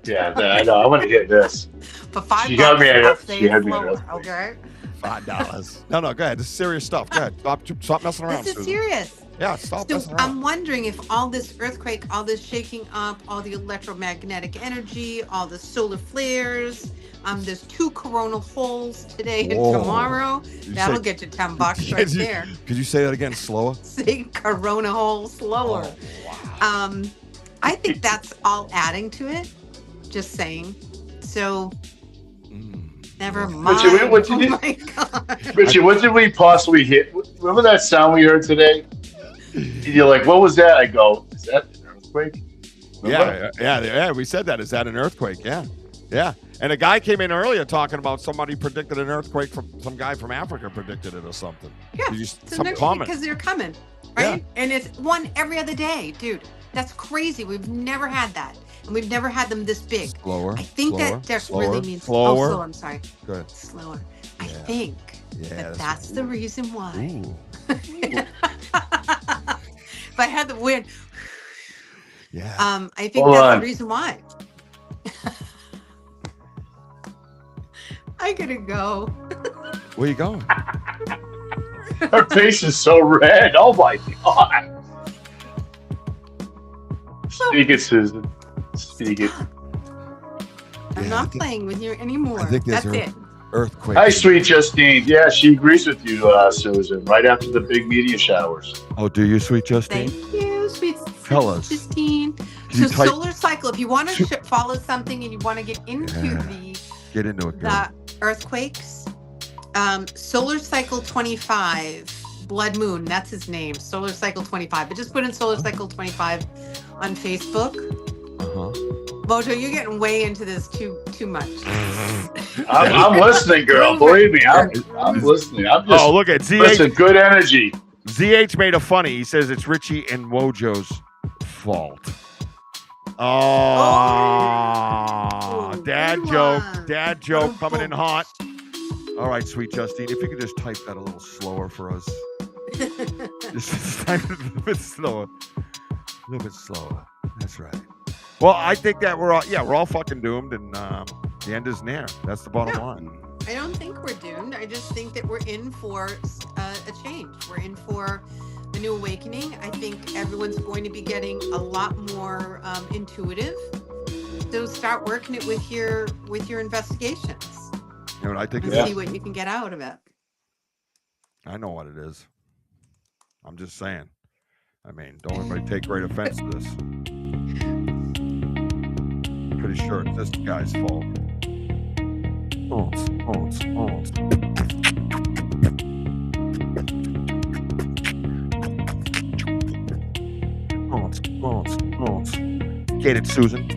Speaker 3: Yeah, I know. I want to get this.
Speaker 5: For $5,
Speaker 3: she got me
Speaker 5: I'll
Speaker 3: at
Speaker 5: say
Speaker 3: she
Speaker 5: it
Speaker 3: had me
Speaker 5: slower,
Speaker 3: at
Speaker 5: okay?
Speaker 4: $5. No, go ahead. This is serious stuff. Go ahead. Stop messing around.
Speaker 5: This is
Speaker 4: Susan.
Speaker 5: serious.
Speaker 4: Yeah, stop
Speaker 5: So
Speaker 4: messing around.
Speaker 5: I'm wondering if all this earthquake, all this shaking up, all the electromagnetic energy, all the solar flares, there's 2 coronal holes today and tomorrow. That'll get you $10 right there.
Speaker 4: Could you say that again slower?
Speaker 5: Say corona hole slower.
Speaker 4: Oh, wow.
Speaker 5: I think that's all adding to it. Just saying. So never mind.
Speaker 3: Richie,
Speaker 5: my God.
Speaker 3: Richie, what did we possibly hit? Remember that sound we heard today? And you're like, what was that? I go, is that an earthquake?
Speaker 4: Yeah. We said that. Is that an earthquake? Yeah. And a guy came in earlier talking about somebody predicted an earthquake from some guy from Africa predicted it or something.
Speaker 5: Yeah.
Speaker 4: Some comment.
Speaker 5: Because they're coming, right?
Speaker 4: Yeah.
Speaker 5: And it's one every other day, dude. That's crazy. We've never had that. And we've never had them this big.
Speaker 4: Slower.
Speaker 5: I think that really means
Speaker 4: slower.
Speaker 5: slow. I'm sorry.
Speaker 4: Good.
Speaker 5: Slower. I think that's the reason why. If I had the wind.
Speaker 4: Yeah.
Speaker 5: I think that's the reason why. I gotta go.
Speaker 4: Where you going?
Speaker 3: Her face is so red. Oh my God. Speak it, Susan. Speak it.
Speaker 5: I'm not playing with you anymore.
Speaker 4: I think
Speaker 5: that's it.
Speaker 4: Earthquake.
Speaker 3: Hi, sweet Justine. Yeah, she agrees with you, Susan. Right after the big media showers.
Speaker 4: Oh, do you, sweet Justine?
Speaker 5: Thank you, sweet
Speaker 4: Tell us.
Speaker 5: Justine. So solar cycle, if you want to follow something and you want to get into the earthquakes, solar cycle 25, blood moon, that's his name, solar cycle 25. But just put in solar cycle 25 on Facebook. Mojo, you're getting way into this too much.
Speaker 3: I'm listening, girl. Believe me, I'm listening. I'm just.
Speaker 4: Oh, look at ZH.
Speaker 3: Listen, good energy.
Speaker 4: ZH made a funny. He says it's Richie and WOJO'S fault. Oh, dad joke coming in hot. All right, sweet Justine, if you could just type that a little slower for us. Just type it a little bit slower. A little bit slower. That's right. Well, I think that we're all fucking doomed, and the end is near. That's the bottom line.
Speaker 5: I don't think we're doomed. I just think that we're in for a change. We're in for a new awakening. I think everyone's going to be getting a lot more intuitive. So start working it with your investigations.
Speaker 4: You know what I think
Speaker 5: And
Speaker 4: it is?
Speaker 5: see what you can get out of it.
Speaker 4: I know what it is. I'm just saying. I mean, don't everybody take great offense to this. Pretty sure it's this guy's fault. Get it, Susan.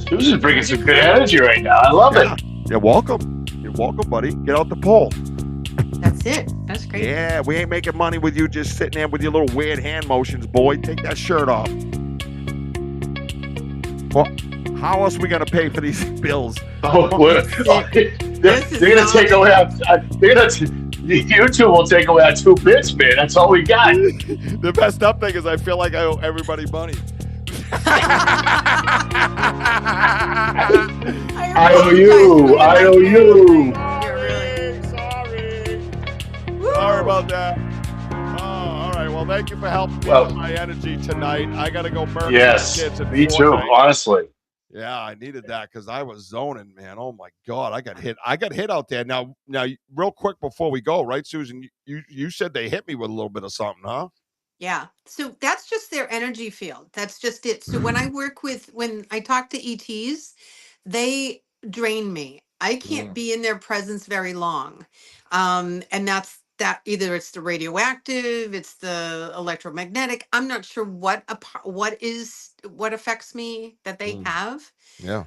Speaker 3: Susan's bringing some good energy right now. I love it.
Speaker 4: You're welcome. You're welcome, buddy. Get out the pole.
Speaker 5: That's it. That's great.
Speaker 4: Yeah, we ain't making money with you just sitting there with your little weird hand motions, boy. Take that shirt off. Well, how else are we gonna pay for these bills?
Speaker 3: Oh, they're gonna take away. YouTube will take away our 2 bits, man. That's all we got.
Speaker 4: The messed up thing is I feel like I owe everybody money.
Speaker 3: I owe you.
Speaker 4: Sorry about that. Oh, all right. Well, thank you for helping me with my energy tonight. I got to go burn
Speaker 3: yes,
Speaker 4: some kids.
Speaker 3: Me too, honestly.
Speaker 4: Yeah, I needed that because I was zoning, man. Oh my God, I got hit. I got hit out there. Now, real quick before we go, right, Susan? You said they hit me with a little bit of something, huh?
Speaker 5: Yeah. So that's just their energy field. That's just it. So when I talk to ETs, they drain me. I can't be in their presence very long. And that's that either it's the radioactive, it's the electromagnetic. I'm not sure what affects me that they have.
Speaker 4: Yeah.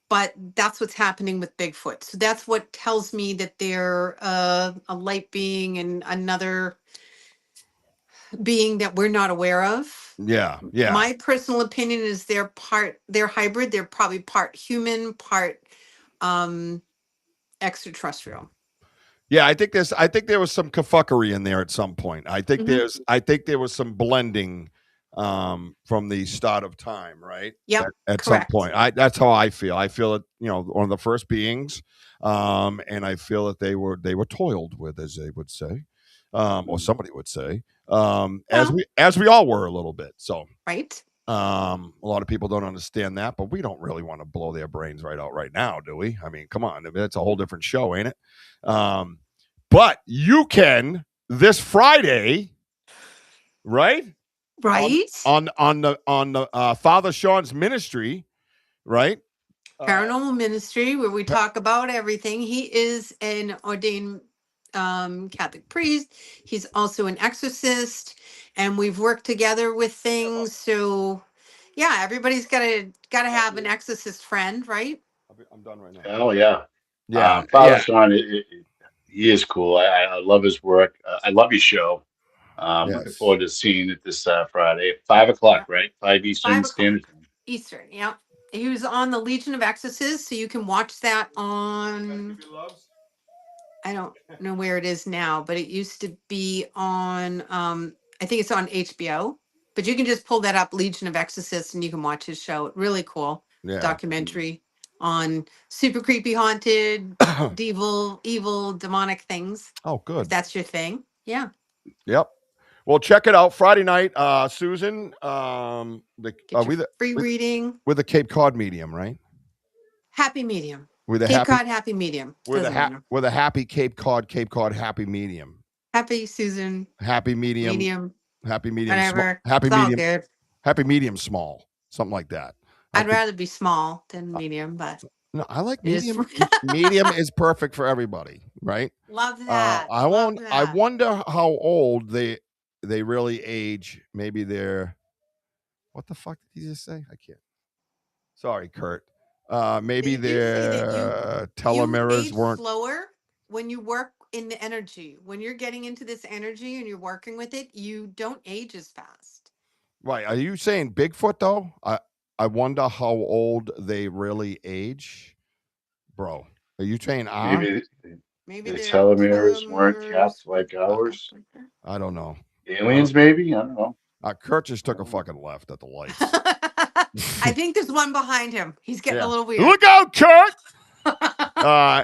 Speaker 5: But that's what's happening with Bigfoot. So that's what tells me that they're a light being and another being that we're not aware of.
Speaker 4: Yeah.
Speaker 5: My personal opinion is they're hybrid. They're probably part human, part extraterrestrial.
Speaker 4: Yeah, I think there was some kafuckery in there at some point. I think there was some blending from the start of time, right?
Speaker 5: Yep.
Speaker 4: At
Speaker 5: correct.
Speaker 4: some point. That's how I feel. I feel that, one of the first beings, and I feel that they were toiled with, as they would say. Or somebody would say, as we all were a little bit. So
Speaker 5: right.
Speaker 4: A lot of people don't understand that, but we don't really want to blow their brains right out right now, do we? I mean, come on, that's a whole different show, ain't it? But you can this Friday, right?
Speaker 5: Right.
Speaker 4: On the Father Sean's ministry, right?
Speaker 5: Paranormal ministry, where we talk about everything. He is an ordained Catholic priest. He's also an exorcist, and we've worked together with things. So yeah, everybody's gotta have an exorcist friend, right?
Speaker 4: I'm done right now.
Speaker 3: Hell yeah.
Speaker 4: Father
Speaker 3: Sean, he is cool. I love his work. I love your show. Looking forward to seeing it this Friday at 5:00, right? 5 Eastern Standard Time.
Speaker 5: Eastern, yeah. He was on the Legion of Exorcists, so you can watch that on. I don't know where it is now, but it used to be on. I think it's on HBO. But you can just pull that up, Legion of Exorcists, and you can watch his show. Really cool documentary on super creepy, haunted, evil, demonic things.
Speaker 4: Oh, good.
Speaker 5: If that's your thing, yeah.
Speaker 4: Yep. Well, check it out Friday night, Susan.
Speaker 5: Free reading
Speaker 4: with a Cape Cod medium, right?
Speaker 5: Happy medium.
Speaker 4: With a
Speaker 5: Cape Cod happy medium.
Speaker 4: With a happy Cape Cod happy medium.
Speaker 5: Happy Susan.
Speaker 4: Happy medium. Happy medium.
Speaker 5: Whatever.
Speaker 4: Happy
Speaker 5: it's
Speaker 4: medium.
Speaker 5: All good.
Speaker 4: Happy medium small. Something like that.
Speaker 5: I'd rather be small than medium, but
Speaker 4: no, I like medium. Medium is perfect for everybody, right?
Speaker 5: Love that.
Speaker 4: I wonder how old they really age. Maybe they're. What the fuck did you just say? I can't. Sorry, Kurt. Maybe their telomeres weren't
Speaker 5: slower when you work in the energy. When you're getting into this energy and you're working with it, you don't age as fast.
Speaker 4: Right. Are you saying Bigfoot though? I wonder how old they really age, bro. Are you saying
Speaker 3: maybe the telomeres weren't capped like ours?
Speaker 4: I don't know.
Speaker 3: Aliens, maybe? I don't know.
Speaker 4: Kurt just took a fucking left at the lights.
Speaker 5: I think there's one behind him. He's getting a little weird.
Speaker 4: Look out, Kurt!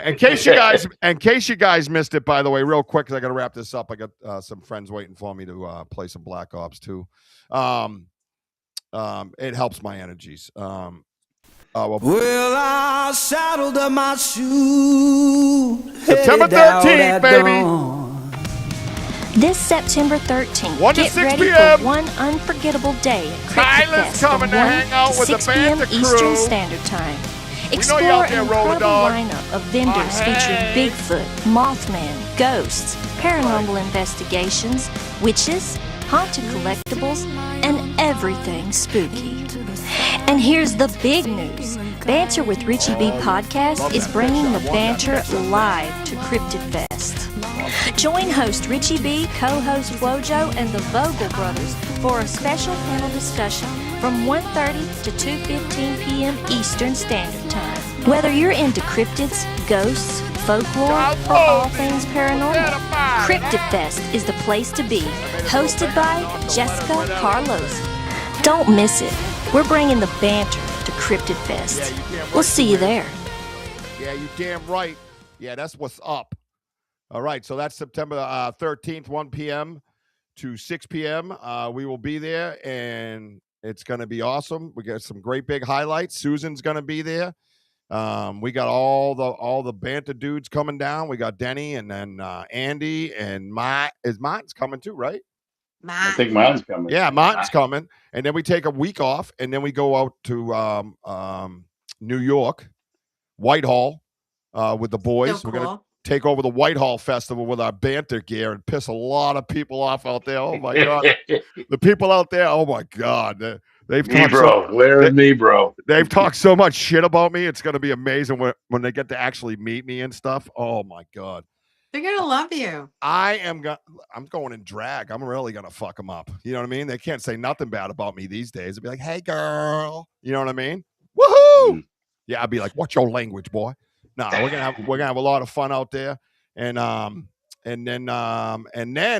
Speaker 4: In case you guys missed it, by the way, real quick, because I got to wrap this up. I got some friends waiting for me to play some Black Ops 2. It helps my energies. Well,
Speaker 7: I saddled up my shoes.
Speaker 4: September 13th, baby.
Speaker 8: This September 13th,
Speaker 4: 1 to
Speaker 8: get
Speaker 4: 6
Speaker 8: ready
Speaker 4: p.m.
Speaker 8: for one unforgettable day at
Speaker 4: Tyler's
Speaker 8: Fest
Speaker 4: coming
Speaker 8: from
Speaker 4: to
Speaker 8: 1
Speaker 4: hang out
Speaker 8: to
Speaker 4: with the
Speaker 8: 6 p.m.
Speaker 4: Banta
Speaker 8: Eastern
Speaker 4: crew.
Speaker 8: Standard Time.
Speaker 4: We know
Speaker 8: Explore
Speaker 4: you out
Speaker 8: an
Speaker 4: there, Roller
Speaker 8: incredible
Speaker 4: Dog.
Speaker 8: lineup of vendors featuring Bigfoot, Mothman, ghosts, paranormal investigations, witches, haunted collectibles, and everything spooky. And here's the big news. Banter with Richie B podcast is bringing the banter live to Cryptid Fest. Join host Richie B, co-host WOJO, and the Vogel brothers for a special panel discussion from 1:30 to 2:15 p.m. Eastern Standard Time. Whether you're into cryptids, ghosts, folklore, or all things paranormal, Cryptid Fest is the place to be. Hosted by Jessica Carlos. Don't miss it. We're bringing the banter to Cryptid Fest. We'll see you there.
Speaker 4: Yeah, you damn right. Yeah, that's what's up. All right, so that's September 13th, 1 p.m. to 6 p.m. We will be there, and it's going to be awesome. We got some great big highlights. Susan's going to be there. We got all the banter dudes coming down. We got Denny, and then Andy, and Martin's coming too, right?
Speaker 3: I think Martin's coming.
Speaker 4: Yeah, Martin's coming. And then we take a week off, and then we go out to New York, Whitehall, with the boys.
Speaker 5: So
Speaker 4: We're going to
Speaker 5: cool.
Speaker 4: take over the Whitehall Festival with our banter gear and piss a lot of people off out there. Oh, my God. The people out there, oh, my God. They've talked so much shit about me. It's going to be amazing when they get to actually meet me and stuff. Oh, my God.
Speaker 5: They're gonna love you.
Speaker 4: I'm going in drag. I'm really gonna fuck them up. You know what I mean? They can't say nothing bad about me these days. They'll be like, "Hey, girl," you know what I mean? Woohoo! Yeah, I'd be like, "What's your language, boy?" No, we're gonna have a lot of fun out there, and then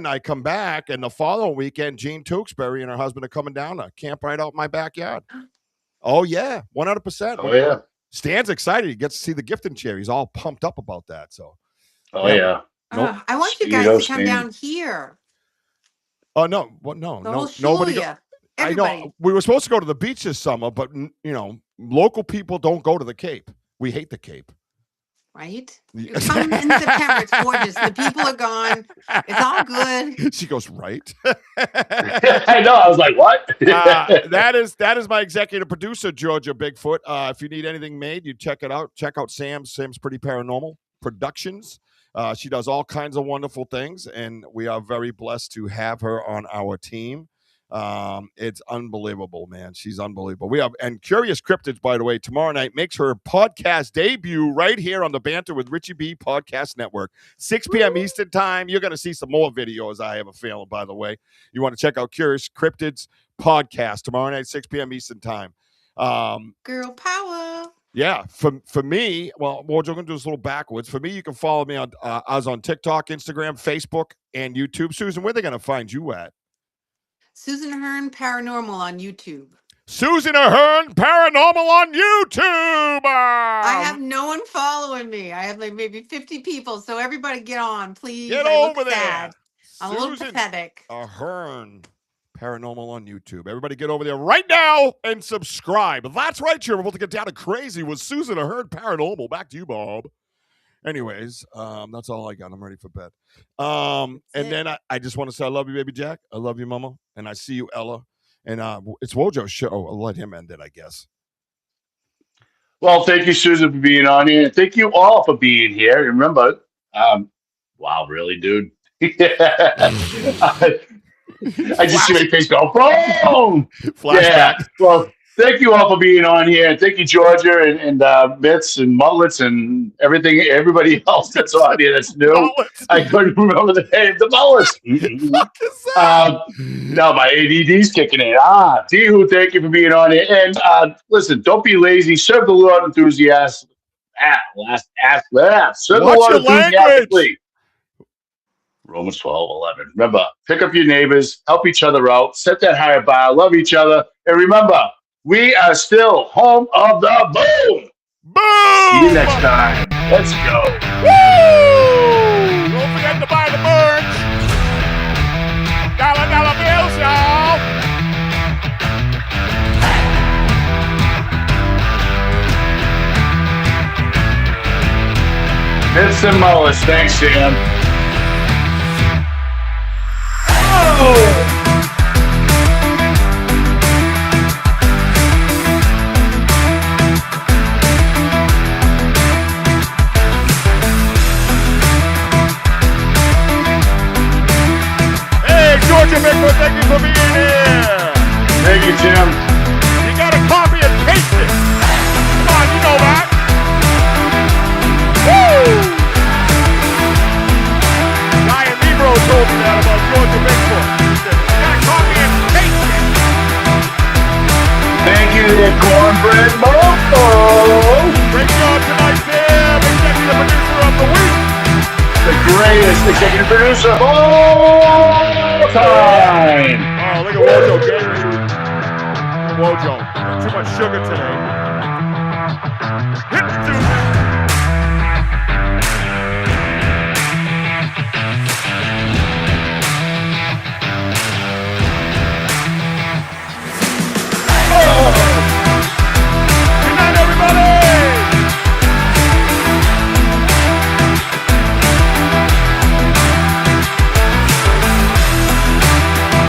Speaker 4: I come back, and the following weekend, Jean Tewksbury and her husband are coming down to camp right out in my backyard. Oh yeah, 100%.
Speaker 3: Oh yeah,
Speaker 4: Stan's excited. He gets to see the gifting chair. He's all pumped up about that. So.
Speaker 3: Oh yeah.
Speaker 5: Nope. I want you guys to come down here.
Speaker 4: Oh no! Well, no,
Speaker 5: nobody.
Speaker 4: I know we were supposed to go to the beach this summer, but local people don't go to the Cape. We hate the Cape.
Speaker 5: Right? Come in September. It's gorgeous. The people are gone. It's all good.
Speaker 4: She goes, right?
Speaker 3: I know. I was like, what?
Speaker 4: That is my executive producer, Georgia Bigfoot. If you need anything made, you check it out. Check out Sam's Pretty Paranormal Productions. She does all kinds of wonderful things, and we are very blessed to have her on our team. It's unbelievable, man. She's unbelievable. And Curious Cryptids, by the way, tomorrow night makes her podcast debut right here on the Banter with Richie B Podcast Network. 6 p.m. Eastern Time. You're going to see some more videos, I have a feeling, by the way. You want to check out Curious Cryptids podcast tomorrow night, 6 p.m. Eastern Time.
Speaker 5: Girl power.
Speaker 4: Yeah, for me, well, we're going to do this a little backwards. For me, you can follow me on TikTok, Instagram, Facebook, and YouTube. Susan, where are they going to find you at?
Speaker 5: Susan Ahern Paranormal on YouTube.
Speaker 4: Susan Ahern Paranormal on YouTube.
Speaker 5: I have no one following me. I have like maybe 50 people. So everybody get on, please.
Speaker 4: Get over there.
Speaker 5: Sad. I'm a little pathetic.
Speaker 4: Ahern Paranormal on YouTube. Everybody get over there right now and subscribe. That's right. You're able to get down to crazy with Susan Ahern Paranormal. Back to you, Bob. Anyways, that's all I got. I'm ready for bed. And then I just want to say I love you, baby Jack. I love you, Mama. And I see you, Ella. And it's WOJO'S show. I'll let him end it, I guess.
Speaker 3: Well, thank you, Susan, for being on here. And thank you all for being here. And remember, wow, really, dude? I just see my face go, boom!
Speaker 4: Flashback.
Speaker 3: Yeah. Well, thank you all for being on here. Thank you, Georgia, and Bits and Mullets and everybody else that's on here that's new. Mullets. I couldn't remember the name. The Mullets.
Speaker 4: What the fuck is that?
Speaker 3: No, my ADD's kicking in. T-Hoo, thank you for being on here. And listen, don't be lazy. Serve the Lord enthusiastically. Serve the Lord enthusiastically. Romans 12:11. Remember, pick up your neighbors, help each other out, set that higher bar, love each other. And remember, we are still home of the boom.
Speaker 4: Boom!
Speaker 3: See you next time. Let's go.
Speaker 4: Woo! Don't forget to buy the merch. Dollar bills, y'all.
Speaker 3: Bits and Mullis. Thanks, Sam. Oh!
Speaker 4: Georgia Bigfoot, thank you for being here.
Speaker 3: Thank you, Tim.
Speaker 4: You got to copy and paste it. Come on, you know that. Woo! Ryan Nebro told me that about Georgia Bigfoot. He said, you got to copy and paste it.
Speaker 3: Thank you, the Cornbread Mofo.
Speaker 4: Great job tonight, Tim. Executive producer of the week.
Speaker 3: The greatest executive producer of all time.
Speaker 4: Oh, look at Wojo getting Wojo. Too much sugar today. Hit